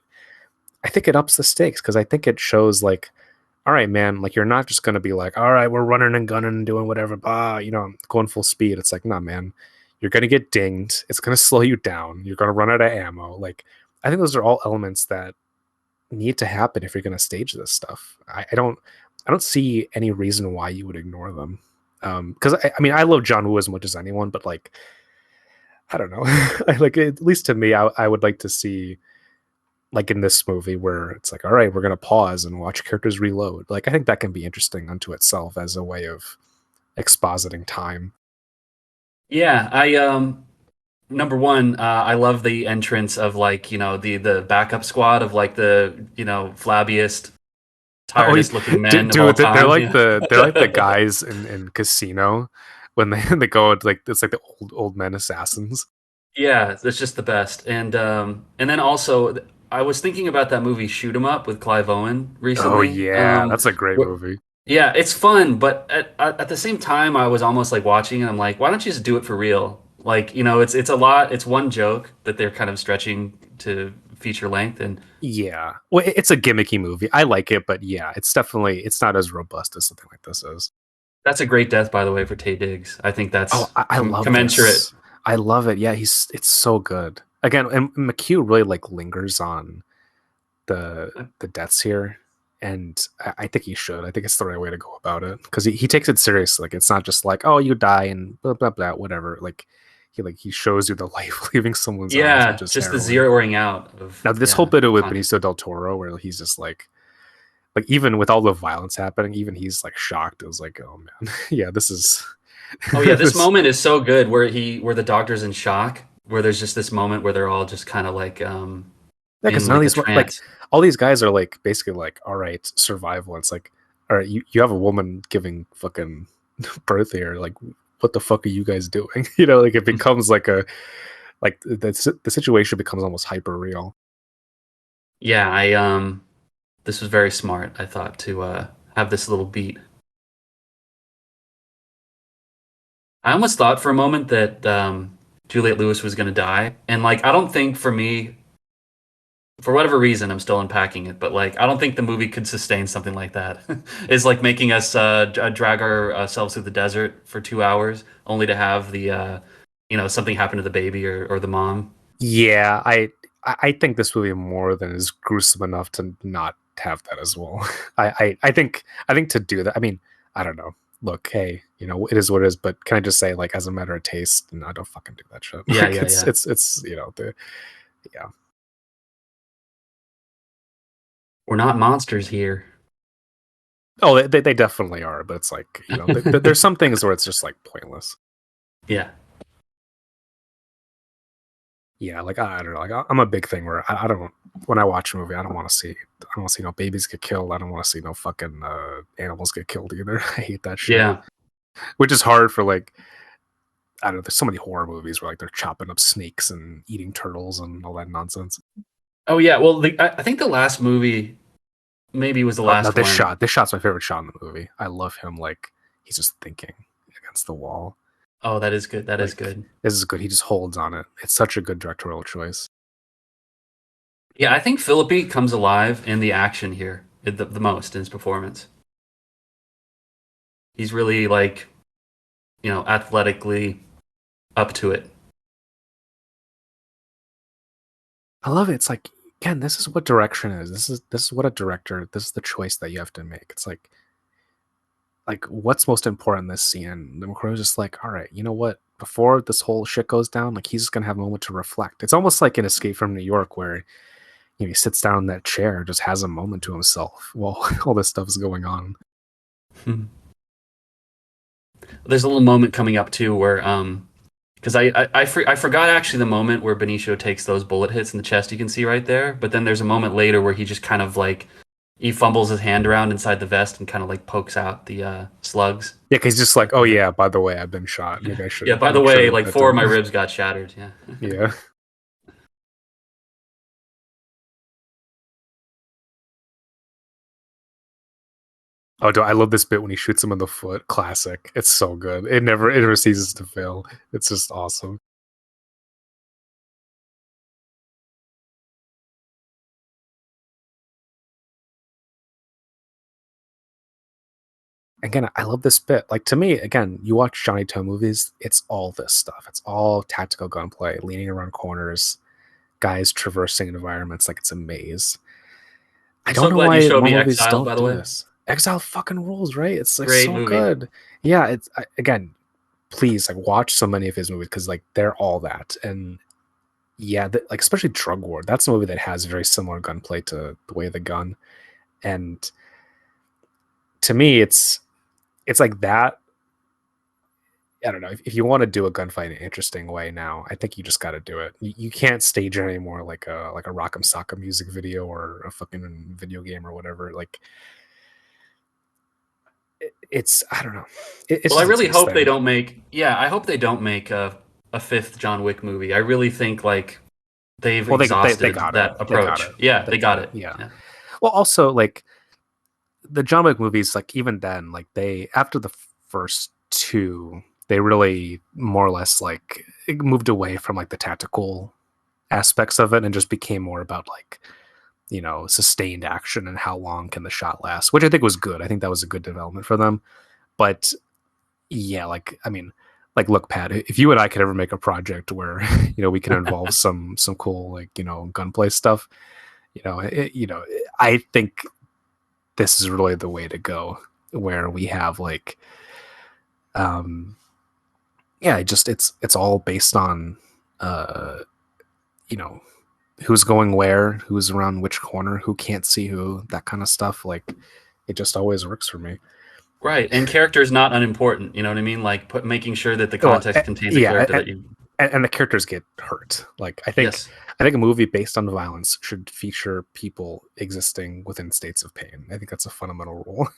I think it ups the stakes because I think it shows like, all right, man, like you're not just gonna be like, all right, we're running and gunning and doing whatever, going full speed. It's like, nah, man, you're gonna get dinged. It's gonna slow you down. You're gonna run out of ammo. Like, I think those are all elements that need to happen if you're gonna stage this stuff. I don't see any reason why you would ignore them. Because I mean, I love John Woo as much as anyone, but like, I don't know, like at least to me, I would like to see like in this movie where it's like, all right, we're gonna pause and watch characters reload. Like I think that can be interesting unto itself as a way of expositing time. Yeah, I number one, I love the entrance of like, the backup squad of like the, flabbiest, Oh, tiredest looking men of all dude, time. they're like the guys in Casino when they go like it's like the old men assassins. Yeah, that's just the best. And then also I was thinking about that movie Shoot 'em Up with Clive Owen Oh recently. yeah, that's a great Wh- movie. yeah, it's fun, but at the same time I was almost like watching and I'm like, why don't you just do it for real? Like, it's a lot, it's one joke that they're kind of stretching to feature length, and Yeah, well, it's a gimmicky movie. I like it, but yeah, it's not as robust as something like this is. that's a great death by the way for Taye Diggs. I think Oh, that's I love commensurate. this. I love it. Yeah, it's so good. Again, and McHugh really like lingers on the deaths here, and I think he should. I think it's the right way to go about it because he takes it serious. Like it's not just like, oh, you die and blah blah blah, whatever. Like he shows you the life leaving someone's arms, which Yeah, is just the harrowing. zeroing out of, Now this whole yeah, bit with conscious. Benicio del Toro, where he's just like even with all the violence happening, even he's like shocked. It was like, oh man, yeah, this is Oh yeah, this this. moment is so good where the doctor's in shock, where there's just this moment where they're all just kind of like Yeah, because in none of like a these like trance. all these guys are like basically like, all right, survival. It's like, all right, you have a woman giving fucking birth here. Like, what the fuck are you guys doing? Like it becomes like a like the situation becomes almost hyper real. Yeah, I this was very smart, I thought, to have this little beat. I almost thought for a moment that Juliette Lewis was going to die, and like I don't think for me, for whatever reason, I'm still unpacking it, but like I don't think the movie could sustain something like that. It's like making us drag ourselves through the desert for 2 hours, only to have the something happen to the baby or the mom. Yeah, I think this movie more than is gruesome enough to not have that as well. I think to do that. I mean, I don't know. Look, hey, it is what it is. But can I just say, like, as a matter of taste, no, don't fucking do that shit. Yeah, Like, yeah, yeah, it's the yeah. we're not monsters here. Oh, they definitely are, but it's like there's some things where it's just like pointless. Yeah, Yeah, like I don't know, like I'm a big thing where I don't when I watch a movie, I don't want to see no babies get killed. I don't want to see no fucking animals get killed either. I hate that shit. yeah. Which is hard for like I don't know. There's so many horror movies where like they're chopping up snakes and eating turtles and all that nonsense. Oh yeah. Well, I think the last movie maybe was the Oh no, last one. this shot's my favorite shot in the movie. I love him like he's just thinking against the wall. Oh, that is good. That is Like good. this is good. He just holds on it. It's such a good directorial choice. Yeah, I think Philippi comes alive in the action here the most in his performance. He's really like, athletically up to it. I love it. It's like again, this is what direction is. This is what a director. This is the choice that you have to make. It's like what's most important in this scene. And McCrory's just like, all right, you know what? Before this whole shit goes down, like he's just gonna have a moment to reflect. It's almost like an Escape from New York where he sits down in that chair, just has a moment to himself while all this stuff is going on. There's a little moment coming up too where because I forgot actually the moment where Benicio takes those bullet hits in the chest you can see right there, but then there's a moment later where he just kind of like he fumbles his hand around inside the vest and kind of like pokes out the slugs. Yeah, because he's just like, Like oh the yeah, by the way, I've been shot. Yeah. Maybe I Yeah, should by the make sure to way, get like that four of done. my ribs got shattered. Yeah. Yeah. Oh, I love this bit when he shoots him in the foot. Classic. It's so good. It never ceases to fail. It's just awesome. again, I love this bit. Like to me, again, you watch Johnny Toe movies, it's all this stuff. It's all tactical gunplay, leaning around corners, guys traversing environments like it's a maze. I I'm don't so know glad you why showed more me movies Exile, don't by the do way. this. Exile fucking rules, right? It's like Great so movie. good. Yeah, it's again, please like watch so many of his movies because like they're all that. And yeah, like especially Drug War. That's a movie that has very similar gunplay to The Way of the Gun. And to me, it's like that. I don't know. If you want to do a gunfight in an interesting way now, I think you just got to do it. You can't stage it anymore like a Rock'em Sock'em music video or a fucking video game or whatever. Like it's I don't know. It's Well, I just a really taste hope they thing. don't make. Yeah, I hope they don't make a fifth John Wick movie. I really think like they've Well, they exhausted got it. that They got approach. it. Yeah, They they got got it. it. Yeah. Yeah. Well, also like the John Wick movies, like even then, like they after the first two, they really more or less like moved away from like the tactical aspects of it and just became more about like sustained action and how long can the shot last, which I think was good. I think that was a good development for them. But yeah, like I mean, like look, Pat, if you and I could ever make a project where we can involve some cool like gunplay stuff, I think this is really the way to go, where we have like um yeah, it's all based on uh you know who's going where, who's around which corner, who can't see who, that kind of stuff. Like it just always works for me. Right, and character's not unimportant. You know what I mean? Like making sure that the Well, context contains a yeah, character that you. and the characters get hurt. Like Yes. I think a movie based on violence should feature people existing within states of pain. I think that's a fundamental rule.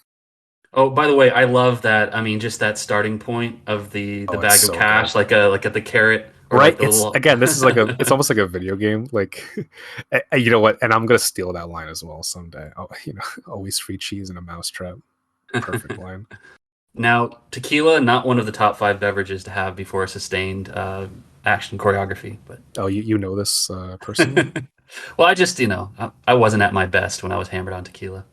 Oh, by the way, I love that. I mean, just that starting point of the Oh, it's bag of so good. cash, like at the carrot or Right? like the It's little. again, this is like it's almost like a video game. Like, you know what? And I'm gonna steal that line as well someday. Oh, always free cheese in a mousetrap. Perfect line. Now, tequila, not one of the top five beverages to have before a sustained action choreography, but Oh, you know this personally? well, I just I wasn't at my best when I was hammered on tequila.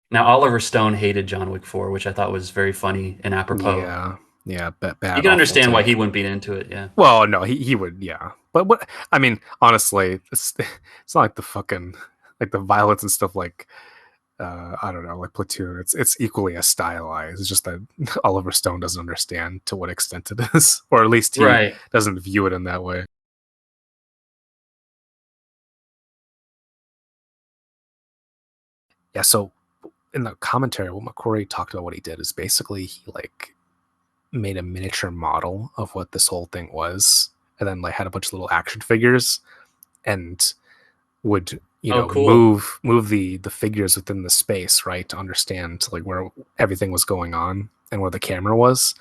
Now, Oliver Stone hated John Wick 4, which I thought was very funny and apropos. Yeah, yeah. You Bad, can awful understand why he take. wouldn't be into it, yeah. Well, no, he would, yeah. But what I mean, honestly, it's not like the fucking like the violence and stuff like I don't know, like Platoon. It's equally as stylized. It's just that Oliver Stone doesn't understand to what extent it is, or at least he Right. doesn't view it in that way. Yeah. So in the commentary, what McQuarrie talked about, what he did is basically he like made a miniature model of what this whole thing was, and then like had a bunch of little action figures and would Oh, cool. move the figures within the space, right, to understand like where everything was going on and where the camera was.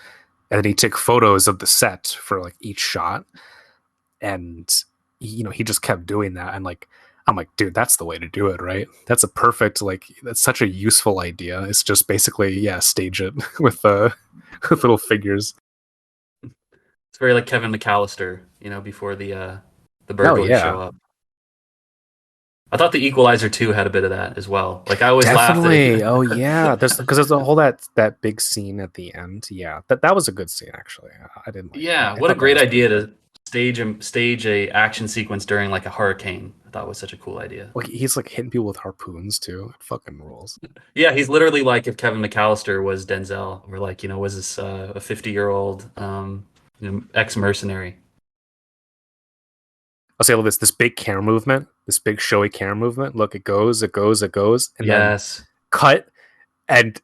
And then he took photos of the set for like each shot, and he just kept doing that. And like I'm like, dude, that's the way to do it, right? That's a perfect, like that's such a useful idea. It's just basically, yeah, stage it with with little figures. It's very like Kevin McAllister, before the Oh burglars show yeah, up. I thought the Equalizer 2 had a bit of that as well. Like I always laughed at definitely. Oh it. yeah, there's because there's a whole that big scene at the end. Yeah, that was a good scene actually. I didn't like. Yeah, I what a thought that great was pretty idea good. to stage a action sequence during like a hurricane. I thought was such a cool idea. Like he's like hitting people with harpoons too. It fucking rules. Yeah, he's literally like if Kevin McAllister was Denzel, or like was this a 50-year-old ex mercenary. I'll say all this big camera movement, this big showy camera movement. Look, it goes, it goes, it goes, and then Yes, cut, and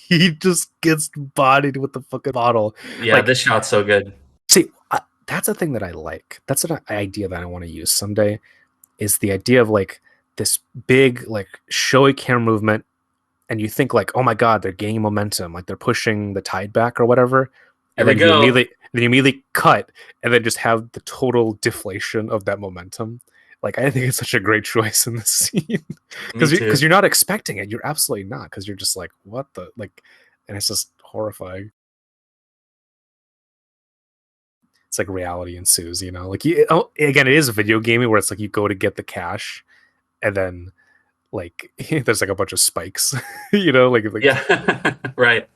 he just gets bodied with the fucking bottle. yeah, Like, this shot's so good. see, that's a thing that I like. That's an idea that I want to use someday. Is the idea of like this big, like showy camera movement, and you think like, oh my god, they're gaining momentum, like they're pushing the tide back or whatever, Here and we go. then you immediately cut, and then just have the total deflation of that momentum. Like I think it's such a great choice in this scene Me because too. you're not expecting it. You're absolutely not, because you're just like, what the like, and it's just horrifying. It's like reality ensues, like again, it is a video gaming where it's like you go to get the cash, and then like there's like a bunch of spikes, you know, like Yeah, right.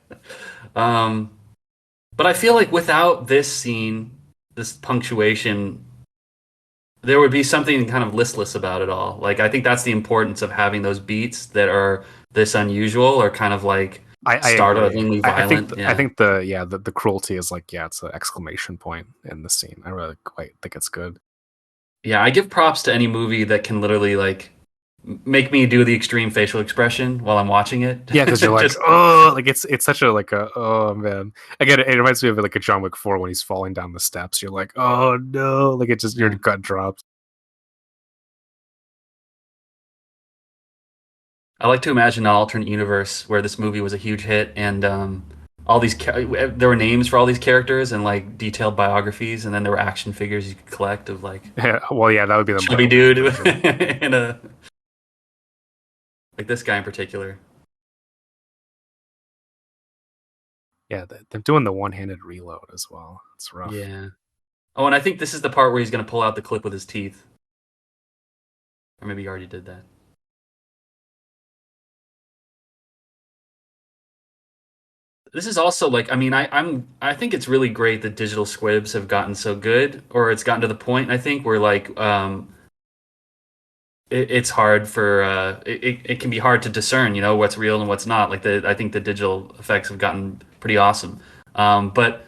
Um, but I feel like without this scene, this punctuation, there would be something kind of listless about it all. Like I think that's the importance of having those beats that are this unusual or kind of like I agree. startlingly violent. I Yeah. think the yeah the cruelty is like yeah it's an exclamation point in the scene. I really quite think it's good. Yeah, I give props to any movie that can literally like make me do the extreme facial expression while I'm watching it. Yeah, because you're like, Just oh, like it's such a like a oh man. Again, it reminds me of like a John Wick 4 when he's falling down the steps. You're like, oh no, like it just your yeah. gut drops. I like to imagine an alternate universe where this movie was a huge hit and all these there were names for all these characters and like detailed biographies, and then there were action figures you could collect of like Yeah, well, yeah, that would be the chubby Michael Bay dude version. in a like this guy in particular. Yeah, they're doing the one-handed reload as well. It's rough. Yeah. Oh, and I think this is the part where he's going to pull out the clip with his teeth, or maybe he already did that. This is also like, I mean, I think it's really great that digital squibs have gotten so good, or it's gotten to the point I think where like it's hard for it can be hard to discern, you know, what's real and what's not. Like the I think the digital effects have gotten pretty awesome, but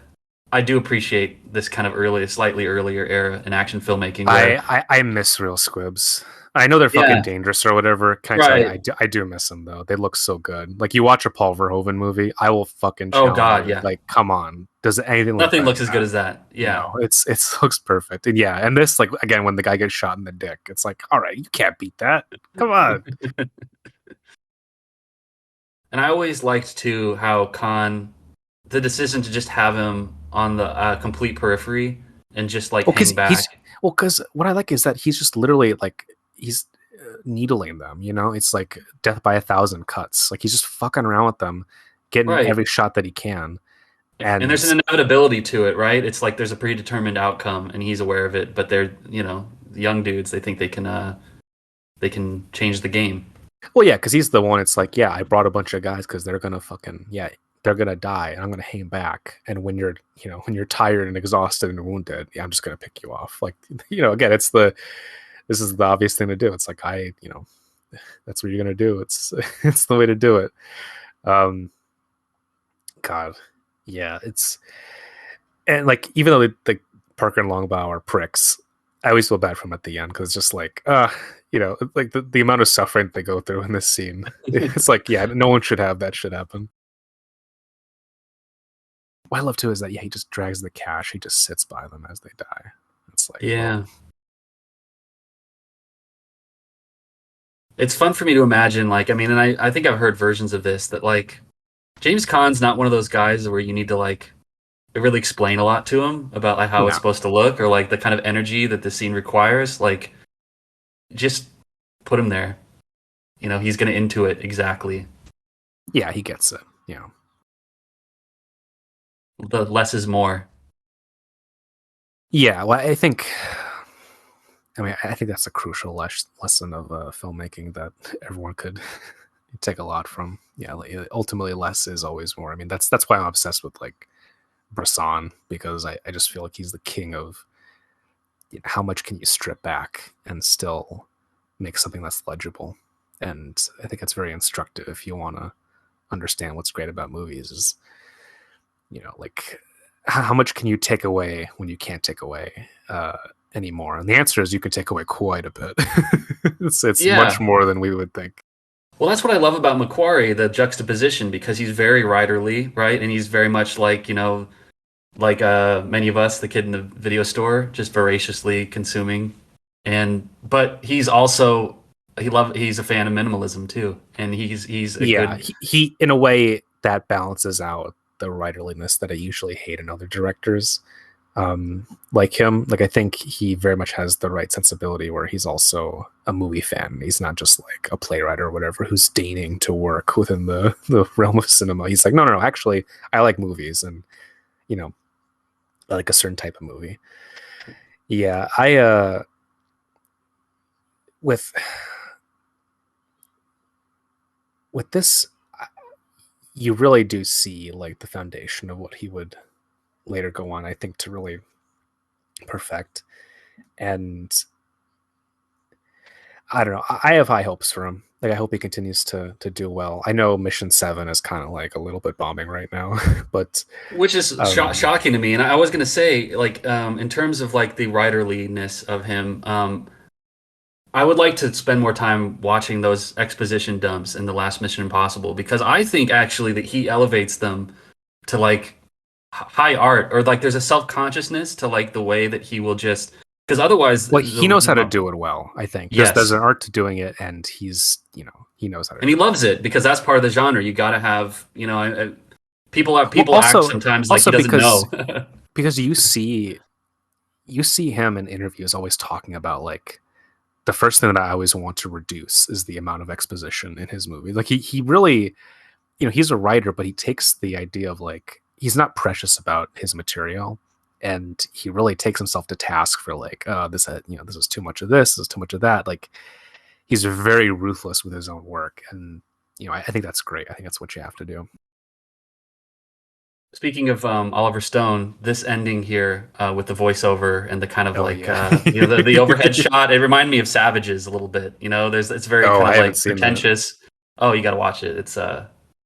I do appreciate this kind of early, slightly earlier era in action filmmaking where I miss real squibs. I know they're fucking yeah, dangerous or whatever. Can I tell you, right. I do miss them though. They look so good. Like you watch a Paul Verhoeven movie, I will fucking Oh challenge God, you. yeah. Like, come on, does anything look Nothing better looks than as good that? as that. No, Yeah. it looks perfect. And yeah, and this like again when the guy gets shot in the dick, it's like, all right, you can't beat that. Come on. And I always liked too how Khan, the decision to just have him on the complete periphery and just like Well, hang back. because what I like is that he's just literally like he's needling them. You know, it's like death by a thousand cuts. Like he's just fucking around with them, getting Right. every shot that he can. And And there's an inevitability to it, right? It's like there's a predetermined outcome and he's aware of it, but they're, you know, young dudes, they think they can change the game. well, yeah, because he's the one. It's like, yeah, I brought a bunch of guys because they're gonna fucking yeah, they're gonna die, and I'm gonna hang back. And when you're, you know, when you're tired and exhausted and wounded, yeah, I'm just gonna pick you off. Like, you know, again, it's the this is the obvious thing to do. It's like you know, that's what you're gonna do. It's it's the way to do it. Um, God, yeah, it's and like even though the Parker and Longbow are pricks, I always feel bad for them at the end because it's just like, you know, like the amount of suffering they go through in this scene. It's like, yeah, no one should have that shit happen. What I love too is that yeah, he just drags the cash. He just sits by them as they die. It's like, well, Yeah. It's fun for me to imagine, like, I mean, and I think I've heard versions of this that like James Caan's not one of those guys where you need to like really explain a lot to him about like how it's no, supposed to look or like the kind of energy that the scene requires. Like just put him there. You know, he's gonna into it exactly. yeah, he gets it. You know, The less is more. yeah. Well, I think. I mean, I think that's a crucial lesson of filmmaking that everyone could take a lot from. Yeah, like, ultimately, less is always more. I mean, that's why I'm obsessed with like Bresson because I just feel like he's the king of you know, how much can you strip back and still make something that's legible. And I think it's very instructive if you want to understand what's great about movies is you know like how much can you take away when you can't take away anymore, and the answer is you can take away quite a bit. It's much Yeah. more than we would think. Well, that's what I love about Macquarie, the juxtaposition, because he's very writerly, right? And he's very much like, you know, like many of us, the kid in the video store, just voraciously consuming. And but he's also he's a fan of minimalism too. And he's a Yeah, good he in a way that balances out the writerliness that I usually hate in other directors like him. Like I think he very much has the right sensibility where he's also a movie fan. He's not just like a playwright or whatever who's deigning to work within the realm of cinema. He's like, no, actually, I like movies, and you know, I like a certain type of movie. Yeah, I with with this, you really do see like the foundation of what he would later go on, I think, to really perfect. And I don't know. I have high hopes for him. Like I hope he continues to do well. I know Mission 7 is kind of like a little bit bombing right now, but Which is um shocking to me. And I was gonna say, like, in terms of like the writerliness of him, I would like to spend more time watching those exposition dumps in the last Mission Impossible because I think actually that he elevates them to like high art or like there's a self consciousness to like the way that he will just because otherwise well, he knows how to the do it well, I think. There's an yes. art to doing it, and he knows how to And do he it. loves it because that's part of the genre. You got to have, Well, people act sometimes like he doesn't because know. you see him in interviews always talking about like the first thing that I always want to reduce is the amount of exposition in his movie. Like he really, he's a writer, but he takes the idea of like he's not precious about his material, and he really takes himself to task for like, this is too much of this is too much of that. Like he's very ruthless with his own work, and I think that's great. I think that's what you have to do. Speaking of Oliver Stone, this ending here with the voiceover and the kind of Oh like yeah. the overhead shot, it reminded me of Savages a little bit. There's it's very Oh, kind I of haven't like seen that. pretentious. Oh, you got to watch it.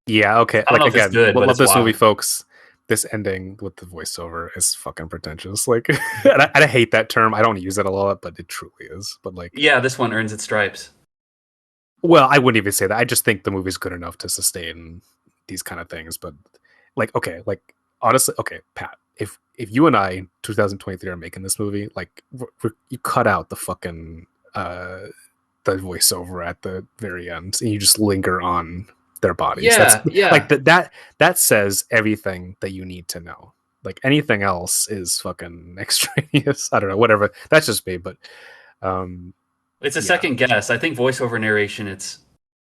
Yeah, okay. I don't Like know if it's again, good, but love it's this movie, wild. folks. This ending with the voiceover is fucking pretentious. Like, and I hate that term. I don't use it a lot, but it truly is. But like, Yeah, this one earns its stripes. well, I wouldn't even say that. I just think the movie's good enough to sustain these kind of things. But like, okay, like honestly, okay, Pat, if you and I, 2023, are making this movie, like, you cut out the fucking the voiceover at the very end, and you just linger on their bodies. That's Yeah, like yeah. that says everything that you need to know. Like anything else is fucking extraneous. I don't know, whatever. That's just me, but um, It's a yeah, second guess. I think voiceover narration.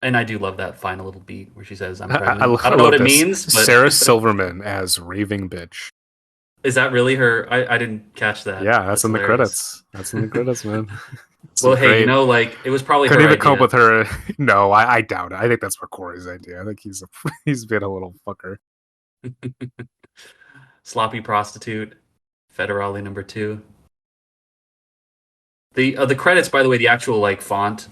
And I do love that final little beat where she says, "I'm I, pregnant." I I don't know what love it this. means, but Sarah Silverman as raving bitch. is that really her? I didn't catch that. Yeah, that's That's in the hilarious. credits. That's in the credits, man. This is Well, hey, great. like it was probably Couldn't her even come up idea. with her. No, I doubt it. I think that's Corey's idea. I think he's been a little fucker. Sloppy prostitute, Federale number two. The credits, by the way, the actual like font,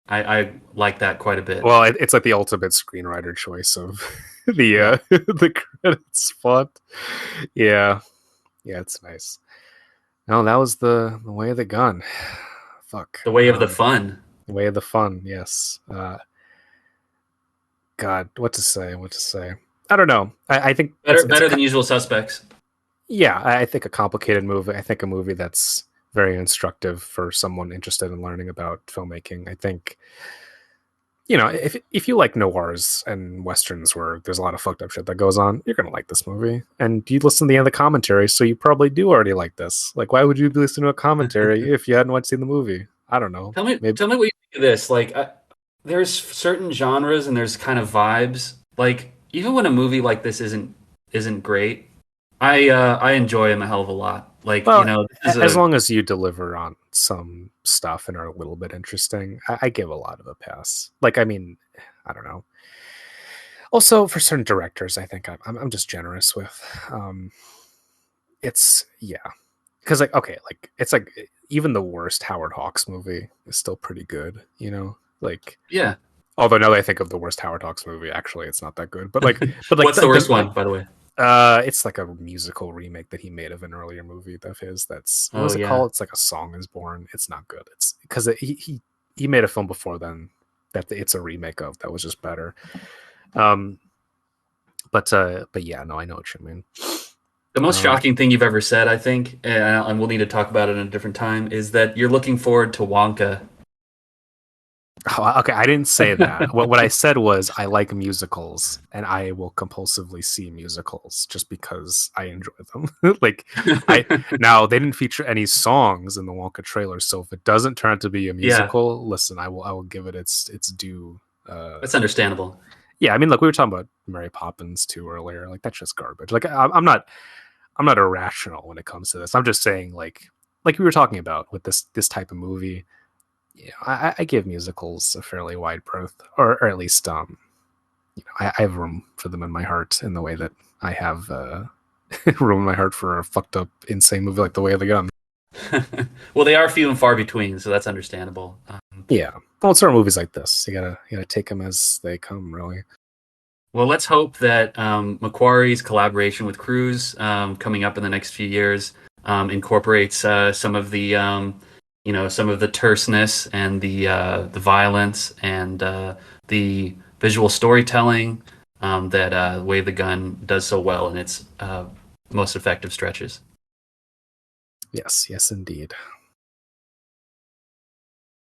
I like that quite a bit. Well, it's like the ultimate screenwriter choice of the Yeah, the credits font. Yeah, yeah, it's nice. No, that was the way of the gun. Fuck. the way of the fun. The way of the fun. Yes. God, what to say? What to say? I don't know. I think it's Better than Usual Suspects. yeah. I think a complicated movie. I think a movie that's very instructive for someone interested in learning about filmmaking. I think if you like noirs and westerns where there's a lot of fucked up shit that goes on, you're gonna like this movie. And you listen to the end of the commentary, so you probably do already like this. Like, why would you be listening to a commentary if you hadn't watched seen the movie? I don't know. Maybe. Tell me what you think of this. There's certain genres and there's kind of vibes. Like even when a movie like this isn't great, I enjoy them a hell of a lot. Like Well, this is as a long as you deliver on some stuff and are a little bit interesting, I give a lot of a pass. Like, I mean, I don't know. Also, for certain directors, I think I'm just generous with. It's yeah, because like okay, like it's like even the worst Howard Hawks movie is still pretty good. Like yeah. although now that I think of the worst Howard Hawks movie, actually it's not that good. But like What's the worst one, by the way? it's like a musical remake that he made of an earlier movie of his. That's what Oh was it yeah. called? It's like A Song Is Born. It's not good. It's because he made a film before then that it's a remake of that was just better. Um, but yeah, no, I know what you mean. The most Um, shocking thing you've ever said, I think, and we'll need to talk about it in a different time, is that you're looking forward to Wonka. oh, okay, I didn't say that. What I said was I like musicals and I will compulsively see musicals just because I enjoy them. Like I now they didn't feature any songs in the Wonka trailer, so if it doesn't turn out to be a Yeah, musical, listen, I will give it its due. that's understandable. Yeah, I mean, like we were talking about Mary Poppins too earlier. Like that's just garbage. Like I'm not irrational when it comes to this. I'm just saying like we were talking about with this type of movie. I give musicals a fairly wide berth, or at least I have room for them in my heart in the way that I have room in my heart for a fucked up, insane movie like The Way of the Gun. Well, they are few and far between, so that's understandable. Yeah. Well, it's sort of movies like this. You gotta take them as they come, really. Well, let's hope that Macquarie's collaboration with Cruise coming up in the next few years incorporates some of the some of the terseness and the violence and the visual storytelling that Way of the Gun does so well in its most effective stretches. Yes, yes, indeed.